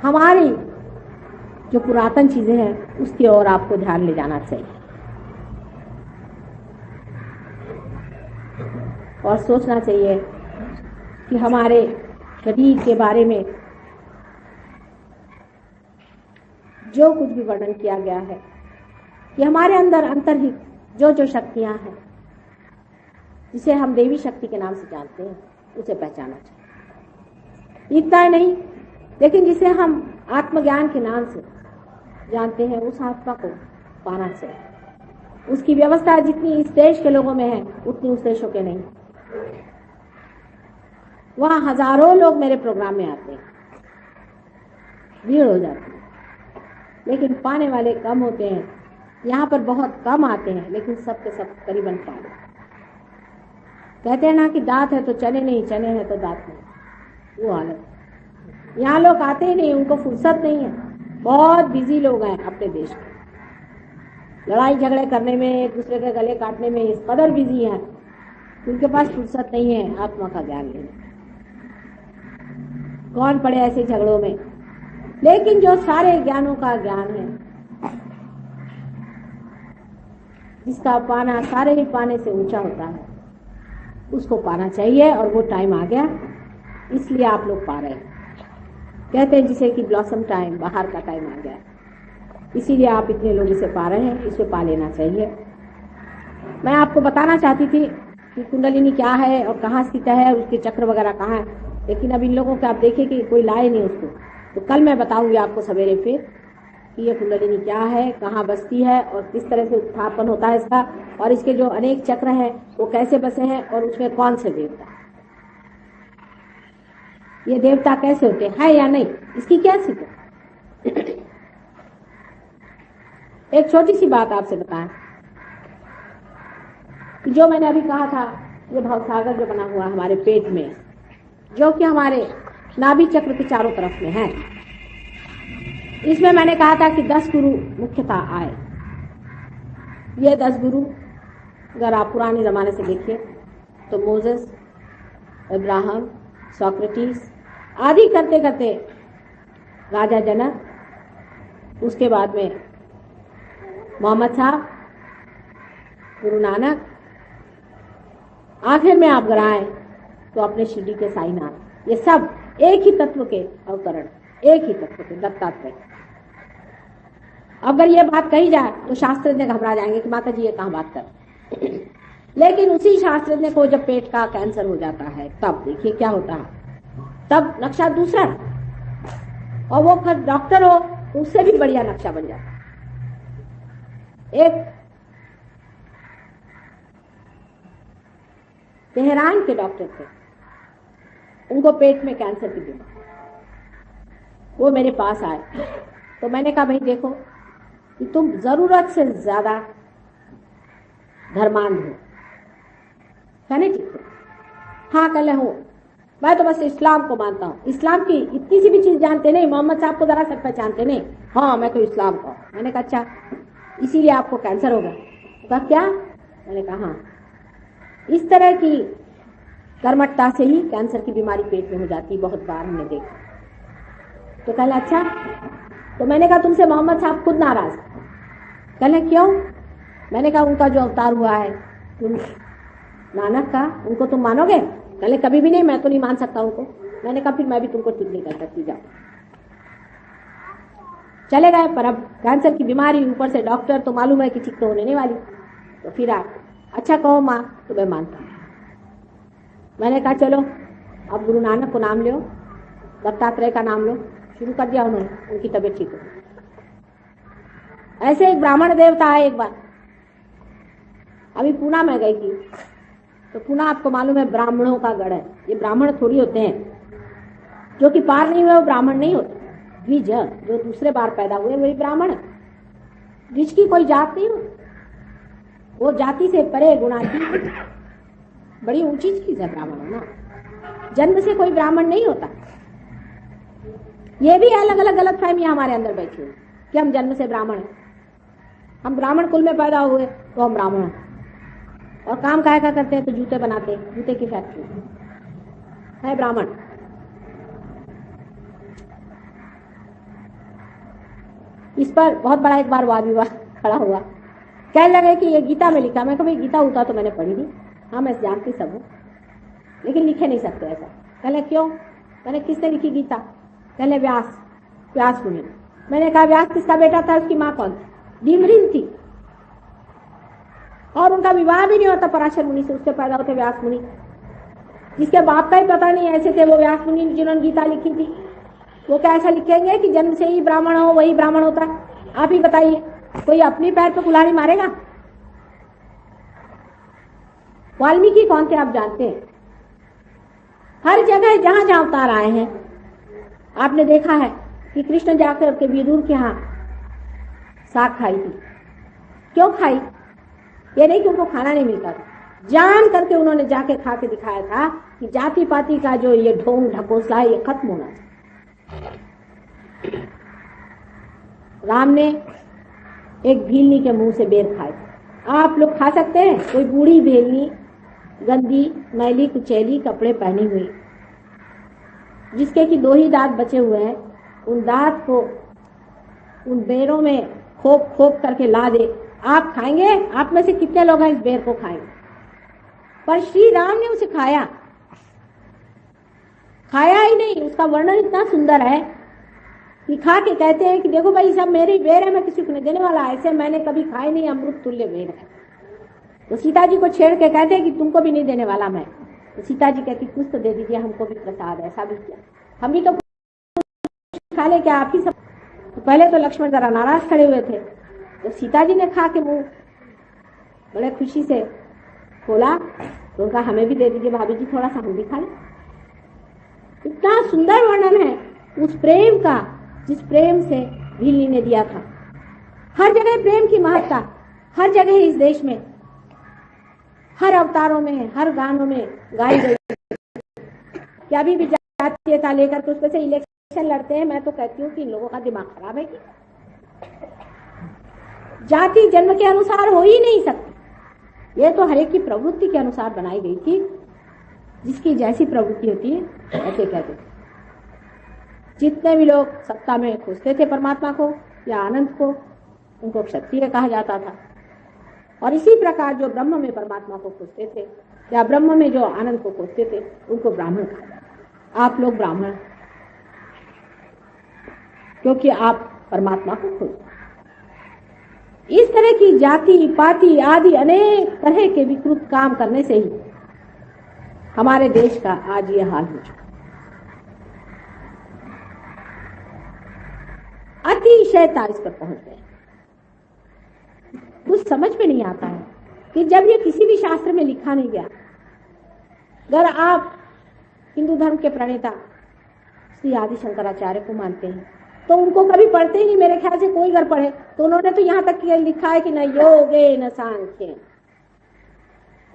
हमारी जो पुरातन चीजें हैं उसकी ओर आपको ध्यान ले जाना चाहिए और सोचना चाहिए कि हमारे शरीर के बारे में जो कुछ भी वर्णन किया गया है कि हमारे अंदर अंतर्हित जो जो शक्तियां हैं, जिसे हम देवी शक्ति के नाम से जानते हैं, उसे पहचाना चाहिए। इतना ही नहीं, लेकिन जिसे हम आत्मज्ञान के नाम से जानते हैं उस आत्मा को पाना चाहिए। उसकी व्यवस्था जितनी इस देश के लोगों में है उतनी उस देशों के नहीं। वहां हजारों लोग मेरे प्रोग्राम में आते हैं, भीड़ हो जाती है, लेकिन पाने वाले कम होते हैं। यहाँ पर बहुत कम आते हैं, लेकिन सब के सब करीबन पा लेते। कहते हैं ना कि दांत है तो चने नहीं, चने हैं तो दांत नहीं, वो हालत। यहाँ लोग आते ही नहीं, उनको फुर्सत नहीं है। बहुत बिजी लोग हैं अपने देश में, लड़ाई झगड़े करने में, एक दूसरे के गले काटने में इस कदर बिजी हैं, उनके पास फुर्सत नहीं है आत्मा का ज्ञान लेने। कौन पड़े ऐसे झगड़ों में। लेकिन जो सारे ज्ञानों का ज्ञान है, जिसका पाना सारे ही पाने से ऊंचा होता है, उसको पाना चाहिए। और वो टाइम आ गया, इसलिए आप लोग पा रहे हैं। कहते हैं जिसे कि ब्लॉसम टाइम, बाहर का टाइम आ गया, इसीलिए आप इतने लोग इसे पा रहे हैं। इसे पा लेना चाहिए। मैं आपको बताना चाहती थी कि कुंडलिनी क्या है और कहाँ स्थित है, उसके चक्र वगैरह कहाँ है, लेकिन अब इन लोगों को आप देखिए कि कोई लाए नहीं उसको। तो कल मैं बताऊंगी आपको सवेरे फिर कि ये कुंडलिनी क्या है, कहाँ बसती है और किस तरह से उत्थापन होता है इसका, और इसके जो अनेक चक्र हैं वो कैसे बसे हैं और उसमें कौन से देवता, ये देवता कैसे होते हैं या नहीं, इसकी क्या स्थिति। एक छोटी सी बात आपसे बताएं कि जो मैंने अभी कहा था, ये भवसागर जो बना हुआ हमारे पेट में, जो कि हमारे नाभि चक्र के चारों तरफ में है, इसमें मैंने कहा था कि 10 गुरु मुख्यतः आए। ये 10 गुरु अगर आप पुराने जमाने से देखिए तो मोसेस, अब्राहम, सोक्रेटिस आदि करते करते राजा जनक, उसके बाद में मोहम्मद साहब, गुरु नानक, आखिर में आप अगर आए तो अपने शिरडी के साईनाथ, ये सब एक ही तत्व के अवतरण, एक ही तत्व के दत्तात्रेय। अगर ये बात कही जाए तो शास्त्रज्ञ घबरा जाएंगे कि माता जी ये कहाँ बात कर। लेकिन उसी शास्त्रज्ञ को जब पेट का कैंसर हो जाता है तब देखिए क्या होता है, तब नक्शा दूसरा, और वो डॉक्टर हो तो उससे भी बढ़िया नक्शा बन जाता है। एक तेहरान के डॉक्टर थे, उनको पेट में कैंसर की बीमारी, वो मेरे पास आए तो मैंने कहा भाई देखो कि तुम जरूरत से ज्यादा धर्मांध हो, कहने ठीक है। हाँ कल हूं, मैं तो बस इस्लाम को मानता हूँ, इस्लाम की इतनी सी भी चीज जानते नहीं, मोहम्मद साहब को जरा सब पहचानते नहीं। हाँ मैं तो इस्लाम का। मैंने कहा अच्छा इसीलिए आपको कैंसर होगा। कहा क्या? मैंने कहा हाँ, इस तरह की कर्मठता से ही कैंसर की बीमारी पेट में हो जाती, बहुत बार हमने देखा। तो कहला अच्छा, तो मैंने कहा तुमसे मोहम्मद साहब खुद नाराज। कहले क्यों? मैंने कहा उनका जो अवतार हुआ है तुम नानक का, उनको तुम मानोगे? कहले कभी भी नहीं, मैं तो नहीं मान सकता उनको। मैंने कहा फिर मैं भी तुमको ठीक नहीं कर सकती, जाओ। चले गए, पर अब कैंसर की बीमारी, ऊपर से डॉक्टर, तो मालूम है कि ठीक तो होने नहीं वाली। तो फिर आप अच्छा कहो माँ, तो मैं मानता हूँ। मैंने कहा चलो अब गुरु नानक को नाम लो, दत्तात्रेय का नाम लो। शुरू कर दिया उन्होंने, उनकी तबीयत ठीक हो। ऐसे एक ब्राह्मण देवता है, एक बार अभी पूना में गई थी, तो पूना आपको मालूम है ब्राह्मणों का गढ़ है। ये ब्राह्मण थोड़ी होते हैं, जो कि पार नहीं हुए वो ब्राह्मण नहीं होते। द्विज जो दूसरे बार पैदा हुए वही ब्राह्मण। द्विज की कोई जात नहीं होती, वो जाति से परे गुणाती, बड़ी ऊंची चीज है ब्राह्मण होना। जन्म से कोई ब्राह्मण नहीं होता। ये भी अलग अलग गलत फहमियां हमारे अंदर बैठी हुई कि हम जन्म से ब्राह्मण हैं, हम ब्राह्मण कुल में पैदा हुए तो हम ब्राह्मण हैं। और काम काहे का करते हैं? तो जूते बनाते हैं, जूते की फैक्ट्री है ब्राह्मण। इस पर बहुत बड़ा एक बार वाद विवाद खड़ा हुआ। कहने लगे कि ये गीता में लिखा। मैं कभी गीता उता तो मैंने पढ़ी नहीं, हाँ मैं जानती सब हूँ, लेकिन लिखे नहीं सकते ऐसा। कहले क्यों? मैंने किसने लिखी गीता? कहले व्यास, व्यास मुनि। मैंने कहा व्यास किसका बेटा था? उसकी माँ कौन थी? डिमरिन थी, और उनका विवाह भी नहीं होता पराशर मुनि से, उससे पैदा होते व्यास मुनि। जिसके बाप का ही पता नहीं ऐसे थे वो व्यास मुनि जिन्होंने गीता लिखी थी, वो क्या ऐसा लिखेंगे कि जन्म से ही ब्राह्मण हो वही ब्राह्मण होता है? आप ही बताइए, कोई अपनी पैर पे कुल्हाड़ी मारेगा? वाल्मीकि कौन थे आप जानते हैं? हर जगह जहां जहां अवतार आए हैं आपने देखा है कि कृष्ण जाकर के विदुर के यहाँ साग खाई थी। क्यों खाई? ये नहीं कि उनको खाना नहीं मिलता था, जान करके उन्होंने जाके खा के दिखाया था कि जाति पाति का जो ये ढोंग ढकोसला है ये खत्म होना चाहिए। राम ने एक भीलनी के मुंह से बेर खाए। आप लोग खा सकते हैं? कोई बूढ़ी भेलनी गंदी मैली कुचैली कपड़े पहनी हुई, जिसके कि 2 ही दांत बचे हुए हैं, उन दांत को उन बेरों में खोप खोप करके ला दे, आप खाएंगे? आप में से कितने लोग हैं इस बेर को खाएंगे? पर श्री राम ने उसे खाया ही नहीं। उसका वर्णन इतना सुंदर है कि खा के कहते हैं कि देखो भाई सब मेरी बेर है, मैं किसी को नहीं देने वाला, ऐसे मैंने कभी खाए नहीं, अमृत तुल्य बेर है। तो सीता जी को छेड़ के कहते हैं कि तुमको भी नहीं देने वाला मैं। तो सीता जी कहती कुछ तो दे दीजिए, हमको भी प्रसाद। ऐसा भी किया, हम भी तो खा ले क्या, आप ही सब। तो पहले तो लक्ष्मण जरा नाराज खड़े हुए थे, तो सीता जी ने खा के मुंह बड़े खुशी से खोला, तो उनका हमें भी दे दीजिए भाभी जी, थोड़ा सा हम भी खा लें। इतना सुंदर वर्णन है उस प्रेम का जिस प्रेम से भीलनी ने दिया था। हर जगह प्रेम की महत्ता, हर जगह इस देश में, हर अवतारों में, हर गानों में गाई गई। क्या अभी भी जातीयता लेकर के उसमें से इलेक्शन लड़ते हैं? मैं तो कहती हूँ कि इन लोगों का दिमाग खराब है कि जाति जन्म के अनुसार हो ही नहीं सकती। ये तो हर एक की प्रवृत्ति के अनुसार बनाई गई थी, जिसकी जैसी प्रवृत्ति होती है ऐसे कहते थे। जितने भी लोग सत्ता में खोजते थे परमात्मा को या आनंद को, उनको क्षत्रिय कहा जाता था। और इसी प्रकार जो ब्रह्म में परमात्मा को खोजते थे या ब्रह्म में जो आनंद को खोजते थे, उनको ब्राह्मण कहा जाता। आप लोग ब्राह्मण, क्योंकि आप परमात्मा को खोजते। इस तरह की जाति पाति आदि अनेक तरह के विकृत काम करने से ही हमारे देश का आज ये हाल हो चुका। अतिशयता इस पर पहुंच गए। कुछ समझ में नहीं आता है कि जब ये किसी भी शास्त्र में लिखा नहीं गया, अगर आप हिंदू धर्म के प्रणेता श्री आदि शंकराचार्य को मानते हैं तो उनको कभी पढ़ते ही, मेरे ख्याल से कोई अगर पढ़े तो उन्होंने तो यहाँ तक लिखा है कि न योगे न सांख्य,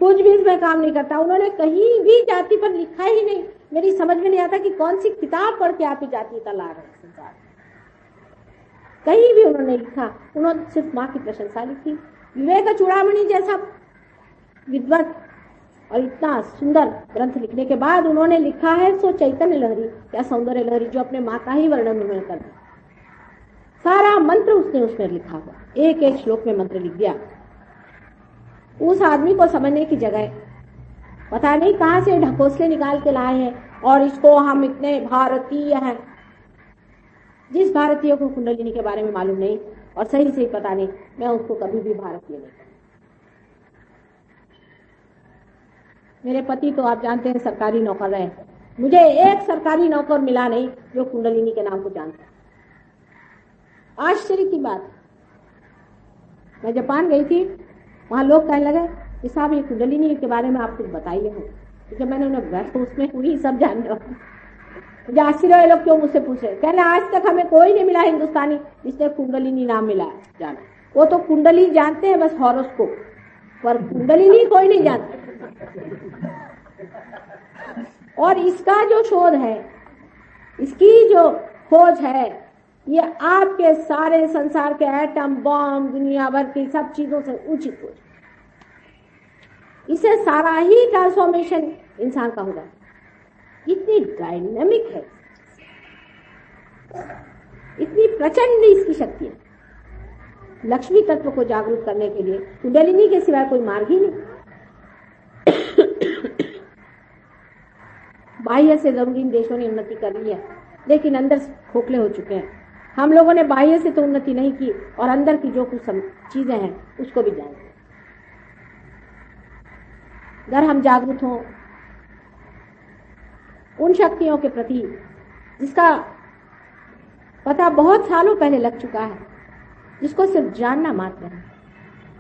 कुछ भी इसमें काम नहीं करता। उन्होंने कहीं भी जाति पर लिखा ही नहीं। मेरी समझ में नहीं आता कि कौन सी किताब पढ़ के आप जातीयता ला रहे हैं संसार। कहीं भी उन्होंने लिखा, उन्होंने सिर्फ माँ की प्रशंसा लिखी। विवेक चूड़ामणि जैसा विद्वत और इतना सुंदर ग्रंथ लिखने के बाद उन्होंने लिखा है सो चैतन्य लहरी या सौंदर्य लहरी, जो अपने माँ का ही वर्णन उन्होंने कर दिया। सारा मंत्र उसने उसमें लिखा हुआ, एक एक श्लोक में मंत्र लिख दिया। उस आदमी को समझने की जगह पता नहीं कहां से ढकोसले निकाल के लाए हैं और इसको हम इतने भारतीय हैं। जिस भारतीय को कुंडलिनी के बारे में मालूम नहीं और सही से पता नहीं, मैं उसको कभी भी भारतीय नहीं कहूंगी। मेरे पति तो आप जानते हैं सरकारी नौकर रहे, मुझे एक सरकारी नौकर मिला नहीं जो कुंडलिनी के नाम को जानता। आश्चर्य की बात, मैं जापान गई थी, वहां लोग कहने लगे कि साहब ये कुंडलिनी के बारे में आप कुछ बताइए हम। जब मैंने उन्हें बस तो उसमें हुई सब जानने वाली, मुझे आश्चर्य लोग क्यों मुझसे पूछ रहे। कहने आज तक हमें कोई नहीं मिला हिंदुस्तानी जिसने कुंडलिनी नाम मिला जाना। वो तो कुंडली जानते हैं बस हॉरोस्कोप, पर कुंडलिनी कोई नहीं जानता। और इसका जो शोध है, इसकी जो खोज है, ये आपके सारे संसार के एटम बॉम्ब दुनिया भर की सब चीजों से ऊंची खोज। इसे सारा ही ट्रांसफॉर्मेशन इंसान का होगा। इतनी डायनेमिक है, इतनी प्रचंड इसकी शक्ति है। लक्ष्मी तत्व को जागरूक करने के लिए कुंडलिनी के सिवाय कोई मार्ग ही नहीं। बाह्य से जरूर इन देशों ने उन्नति कर ली है, लेकिन अंदर खोखले हो चुके हैं। हम लोगों ने बाह्य से तो उन्नति नहीं की और अंदर की जो कुछ चीजें हैं उसको भी जानते। अगर हम जागरूक हों उन शक्तियों के प्रति जिसका पता बहुत सालों पहले लग चुका है, जिसको सिर्फ जानना मात्र है,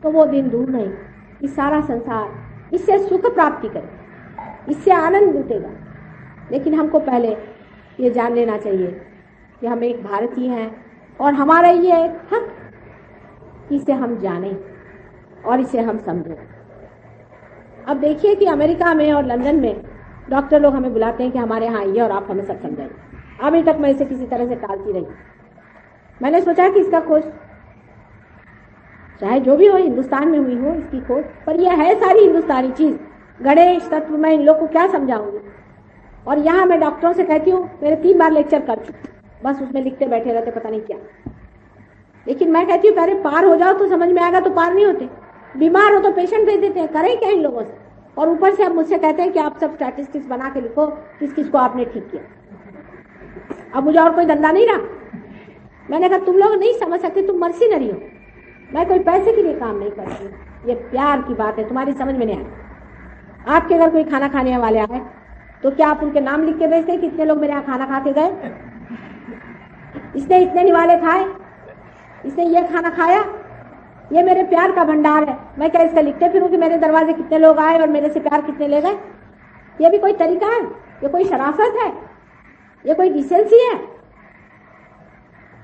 तो वो दिन दूर नहीं कि सारा संसार इससे सुख प्राप्ति करे, इससे आनंद लूटेगा। लेकिन हमको पहले ये जान लेना चाहिए कि हम एक भारतीय हैं और हमारा ये एक हक कि इसे हम जानें और इसे हम समझें। अब देखिए कि अमेरिका में और लंदन में डॉक्टर लोग हमें बुलाते हैं कि हमारे यहाँ आइए और आप हमें सब समझाइए। अभी तक मैं इसे किसी तरह से टालती रही। मैंने सोचा कि इसका खोज चाहे जो भी हो हिंदुस्तान में हुई हो इसकी खोज, पर यह है सारी हिंदुस्तानी चीज। गणेश तत्व मैं इन लोग को क्या समझाऊंगी। और यहाँ मैं डॉक्टरों से कहती हूँ, मेरे 3 बार लेक्चर कर चुकी, बस उसमें लिखते बैठे रहते पता नहीं क्या। लेकिन मैं कहती हूँ पहले पार हो जाओ तो समझ में आएगा, तो पार नहीं होते। बीमार हो तो पेशेंट भेज देते हैं, करें क्या इन लोगों से। और ऊपर से अब मुझसे कहते हैं कि आप सब स्टैटिस्टिक्स बना के लिखो किस किस को आपने ठीक किया। अब मुझे और कोई धंधा नहीं रहा। मैंने कहा तुम लोग नहीं समझ सकते, तुम मर्सिनरी हो। मैं कोई पैसे के लिए काम नहीं करती, ये प्यार की बात है, तुम्हारी समझ में नहीं आए। आपके अगर कोई खाना खाने वाले आए तो क्या आप उनके नाम लिख के भेजते हैं कितने लोग मेरे यहाँ खाना खा के गए, इसने इतने निवाले खाए, इसने ये खाना खाया, ये मेरे प्यार का भंडार है। मैं क्या इसका लिखते फिरूं कि मेरे दरवाजे कितने लोग आए और मेरे से प्यार कितने ले गए। ये भी कोई तरीका है? ये कोई शराफत है? ये कोई डिसेंसी है?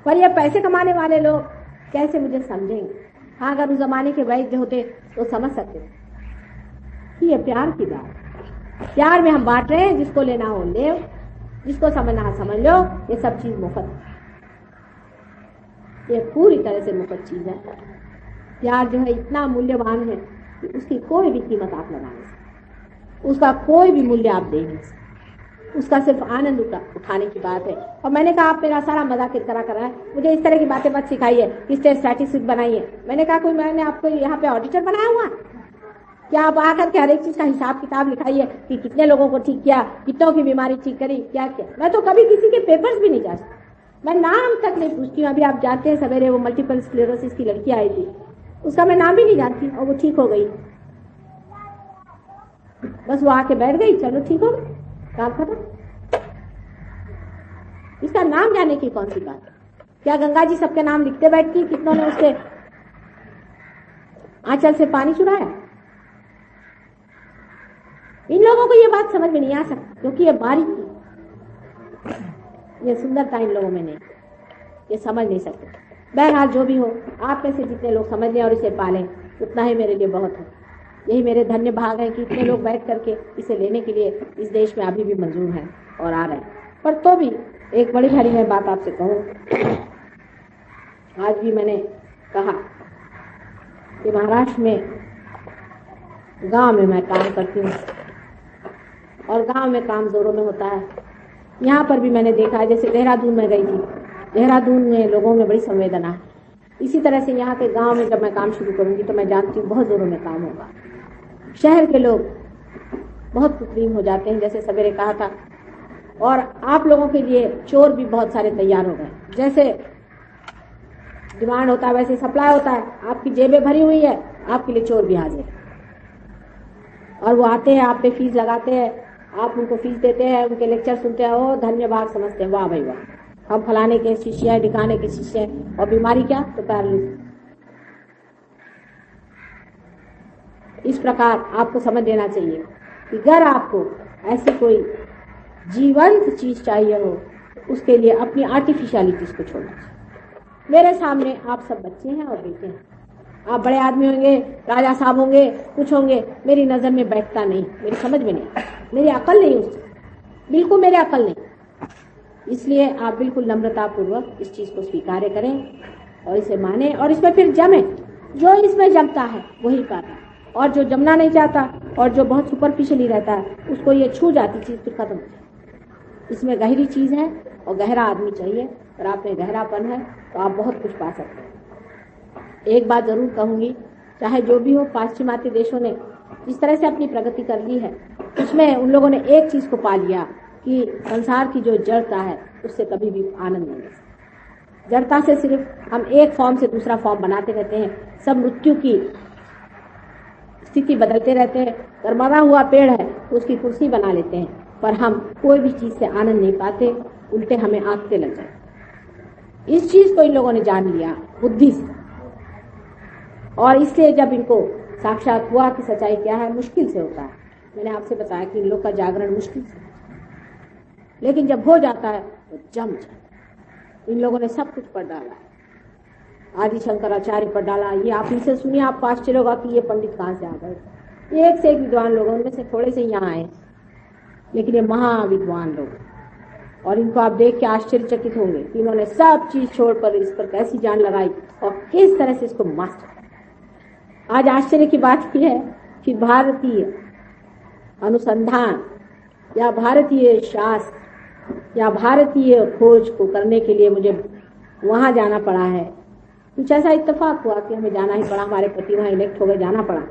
पर ये पैसे कमाने वाले लोग कैसे मुझे समझेंगे। हाँ, अगर उस जमाने के वैद्य होते तो समझ सकते कि ये प्यार की बात। प्यार में हम बांट रहे हैं, जिसको लेना हो ले, जिसको समझना है समझ लो। ये सब चीज मुफ्त, ये पूरी तरह से मुफ्त चीज है। प्यार जो है इतना मूल्यवान है कि उसकी कोई भी कीमत आप लगा नहीं सकते, उसका कोई भी मूल्य आप दे नहीं सकते। उसका सिर्फ आनंद उठाने की बात है। और मैंने कहा आप मेरा सारा मजाक करा है, मुझे इस तरह की बातें मत सिखाइए, किस स्टैटिस्टिक्स बनाइए। मैंने कहा कोई मैंने आपको यहाँ पे ऑडिटर बनाया हुआ? क्या आप आकर के हर एक चीज का हिसाब किताब लिखाइए कि कितने लोगों को ठीक किया, कितनों की बीमारी ठीक करी, क्या क्या। मैं तो कभी किसी के पेपर्स भी नहीं जा सकती, मैं नाम तक नहीं पूछती हूँ। अभी आप जानते हैं सवेरे वो मल्टीपल स्क्लेरोसिस की लड़की आई थी, उसका मैं नाम भी नहीं जानती और वो ठीक हो गई। बस वो आके बैठ गई, चलो ठीक हो गई, काम खत्म। इसका नाम जानने की कौन सी बात है? क्या गंगा जी सबके नाम लिखते बैठती, कितनों ने उसके आंचल से पानी चुराया? इन लोगों को ये बात समझ में नहीं आ सकती, क्योंकि ये बारीकी, ये सुंदरता इन लोगों में नहीं, ये समझ नहीं सकते। बहरहाल जो भी हो, आप में से जितने लोग समझ लें और इसे पालें उतना ही मेरे लिए बहुत है। यही मेरे धन्य भाग है कि इतने लोग बैठ करके इसे लेने के लिए इस देश में अभी भी मंजूर हैं और आ रहे हैं। पर तो भी एक बड़ी भारी मैं बात आपसे कहूँ, आज भी मैंने कहा कि महाराष्ट्र में गांव में मैं काम करती हूँ और गांव में काम जोरों में होता है। यहाँ पर भी मैंने देखा है, जैसे देहरादून में गई थी, देहरादून में लोगों में बड़ी संवेदना है। इसी तरह से यहाँ के गांव में जब मैं काम शुरू करूँगी तो मैं जानती हूँ बहुत जोरों में काम होगा। शहर के लोग बहुत कृत्रिम हो जाते हैं, जैसे सवेरे कहा था, और आप लोगों के लिए चोर भी बहुत सारे तैयार हो गए। जैसे डिमांड होता है वैसे सप्लाई होता है, आपकी जेबें भरी हुई है, आपके लिए चोर भी हाजिर है। और वो आते हैं, आप पे फीस लगाते हैं, आप उनको फीस देते हैं, उनके लेक्चर सुनते हैं, ओ धन्यवाद समझते हैं, वाह भाई वाह, हम फलाने के शिष्य हैं, दिखाने के शिष्य हैं। और बीमारी क्या? तो पैरालिसिस। इस प्रकार आपको समझ लेना चाहिए कि अगर आपको ऐसी कोई जीवंत चीज चाहिए हो, उसके लिए अपनी आर्टिफिशियलिटीज को छोड़ना चाहिए। मेरे सामने आप सब बच्चे हैं और बेटे हैं, आप बड़े आदमी होंगे, राजा साहब होंगे, कुछ होंगे, मेरी नजर में बैठता नहीं, मेरी समझ में नहीं, मेरी अकल नहीं, उससे बिल्कुल मेरी अकल नहीं। इसलिए आप बिल्कुल नम्रता पूर्वक इस चीज को स्वीकार करें और इसे माने और इसमें फिर जमे। जो इसमें जमता है वही पाता है, और जो जमना नहीं चाहता और जो बहुत सुपरफिशियली रहता है उसको ये छू जाती चीज फिर खत्म हो जाती। इसमें गहरी चीज है और गहरा आदमी चाहिए, और आप में गहरापन है तो आप बहुत कुछ पा सकते हैं। एक बात जरूर कहूंगी, चाहे जो भी हो, पाश्चिमात्य देशों ने जिस तरह से अपनी प्रगति कर ली है, उसमें उन लोगों ने एक चीज को पा लिया कि संसार की जो जड़ता है उससे कभी भी आनंद नहीं मिलता। जड़ता से सिर्फ हम एक फॉर्म से दूसरा फॉर्म बनाते रहते हैं, सब मृत्यु की स्थिति बदलते रहते हैं। अगर मरा हुआ पेड़ है तो उसकी कुर्सी बना लेते हैं, पर हम कोई भी चीज से आनंद नहीं पाते, उल्टे हमें आंकते लग जाए। इस चीज को इन लोगों ने जान लिया बुद्धि से, और इसलिए जब इनको साक्षात हुआ कि सच्चाई क्या है, मुश्किल से होता है। मैंने आपसे बताया कि इन लोग का जागरण मुश्किल से, लेकिन जब हो जाता है तो जम जाता है। इन लोगों ने सब कुछ पढ़ डाला है, आदि शंकराचार्य पढ़ डाला। ये आप इनसे सुनिए, आपको आश्चर्य होगा कि ये पंडित कहाँ से आ गए। ये एक से एक विद्वान लोग, उनमें से थोड़े से यहाँ आए, लेकिन ये महाविद्वान लोग, और इनको आप देख के आश्चर्यचकित होंगे कि इन्होंने सब चीज छोड़कर इस पर कैसी जान लगाई और किस तरह से इसको मास्टर। आज आश्चर्य की बात यह है कि भारतीय अनुसंधान या भारतीय शास्त्र या भारतीय खोज को करने के लिए मुझे वहां जाना पड़ा है। कुछ ऐसा इत्तेफाक हुआ कि हमें जाना ही पड़ा, हमारे पति वहां इलेक्ट हो गए, जाना पड़ा,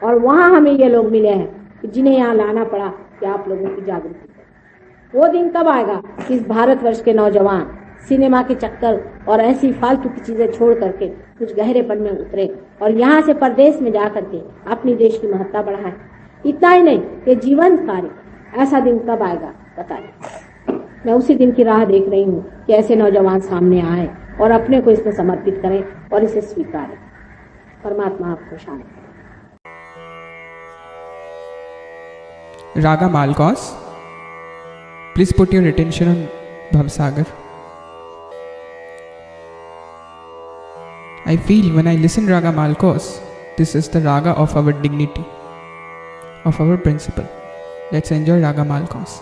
और वहां हमें ये लोग मिले हैं जिन्हें यहाँ लाना पड़ा कि आप लोगों की जागृति करें। वो दिन कब आएगा कि इस भारतवर्ष के नौजवान सिनेमा के चक्कर और ऐसी फालतू की चीजें छोड़ करके कुछ गहरेपन में उतरे और यहाँ से परदेश में जा करके अपनी देश की महत्ता बढ़ाए। इतना ही नहीं, ये जीवंत कार्य, ऐसा दिन कब आएगा बताइए। मैं उसी दिन की राह देख रही हूँ कि ऐसे नौजवान सामने आए और अपने को इसमें समर्पित करें और इसे स्वीकारें। परमात्मा आपको शांति दे। Raga Malkos, please put your attention on Bhavsagar. I feel when I listen Raga Malkos, this is the Raga of our dignity, of our principle. Let's enjoy Raga Malkos.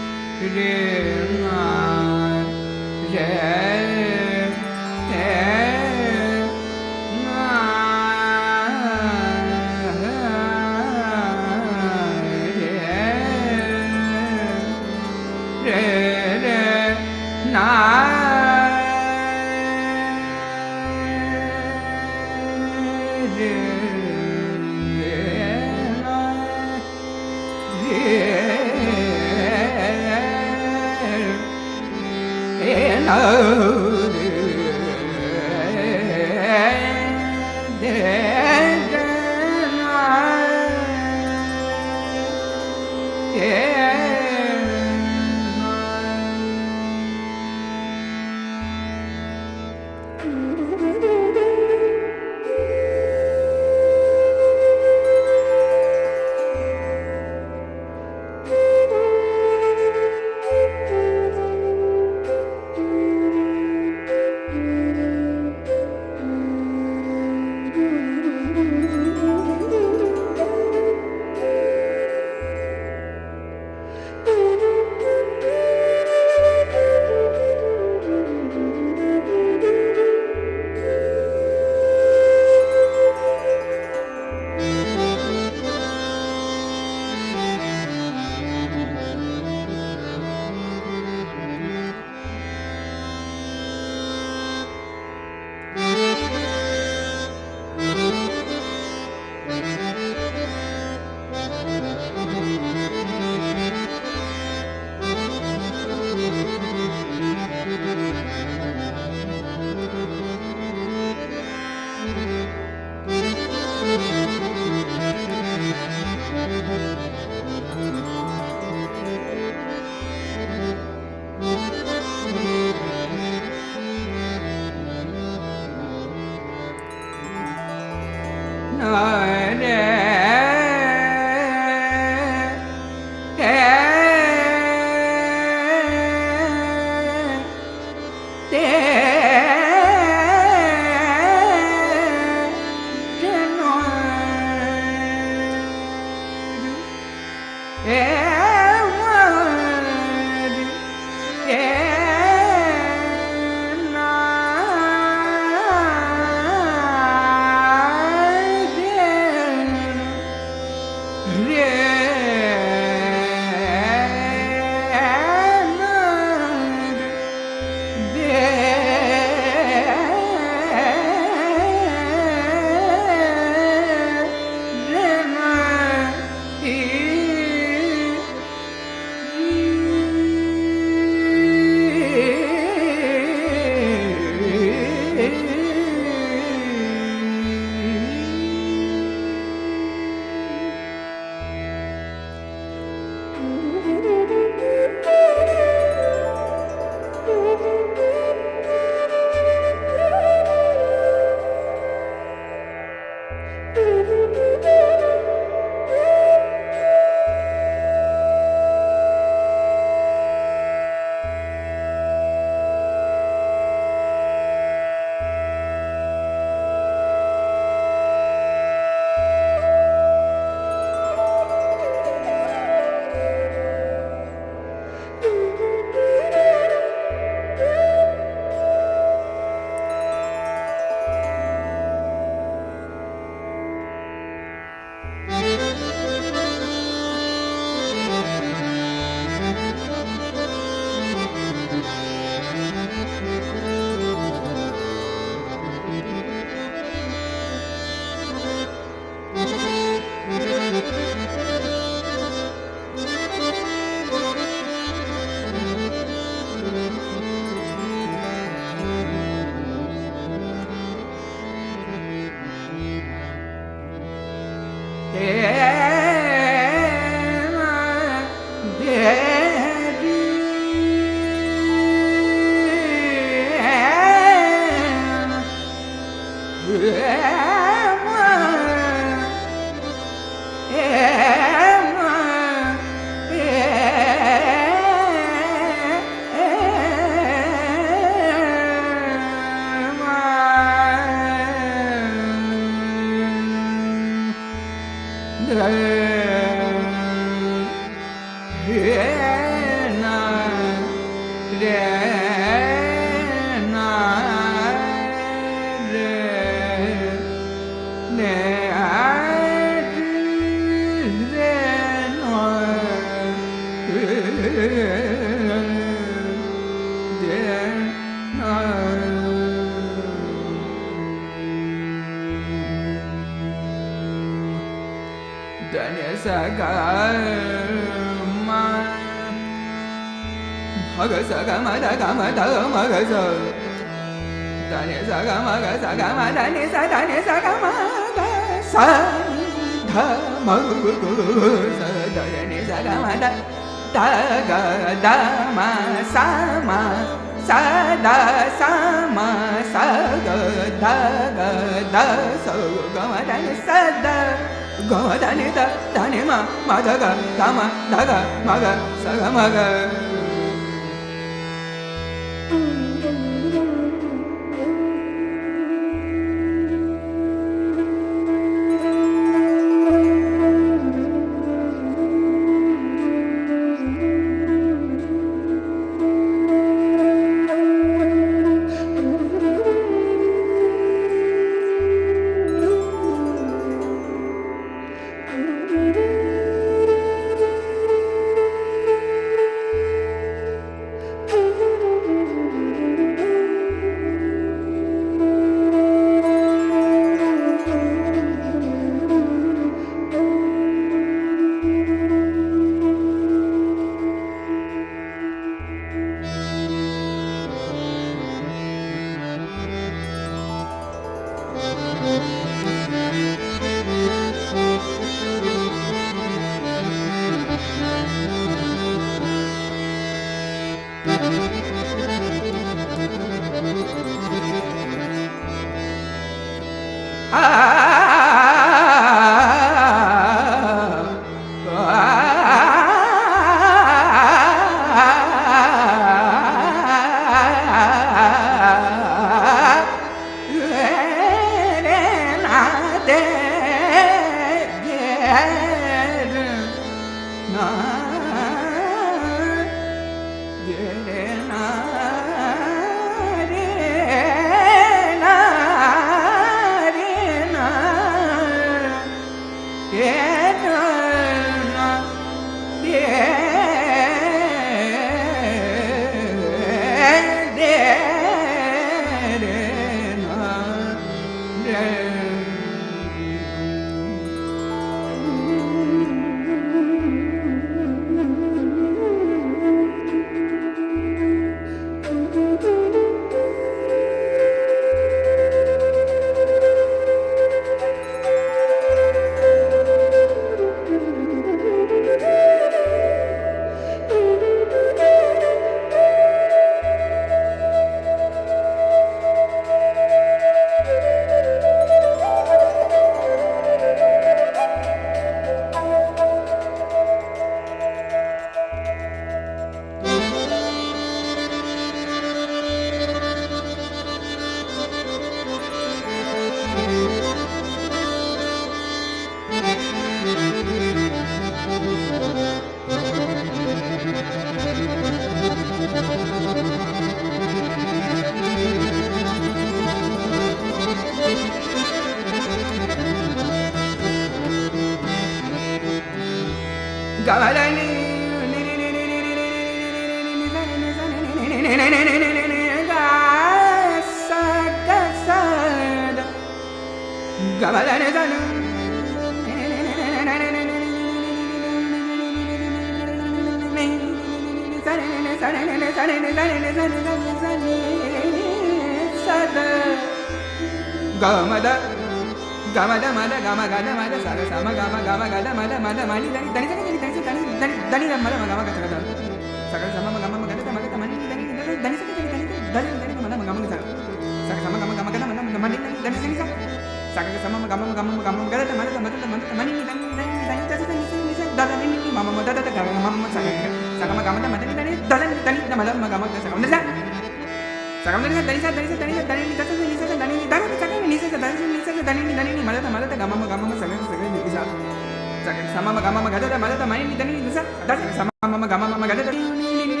mama gama ma gada da ma da ma ni da ni sa da sa mama gama ma gada da ni da ni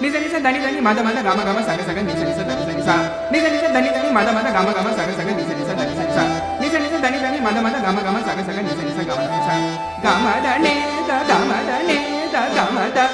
da ni sa da ni ma da gama gama sa sa ni sa da ni sa ni sa da ni ma da gama gama sa sa ni sa da ni sa ni sa da ni ma da gama gama sa sa ni sa gama da ne da gama da ne da gama da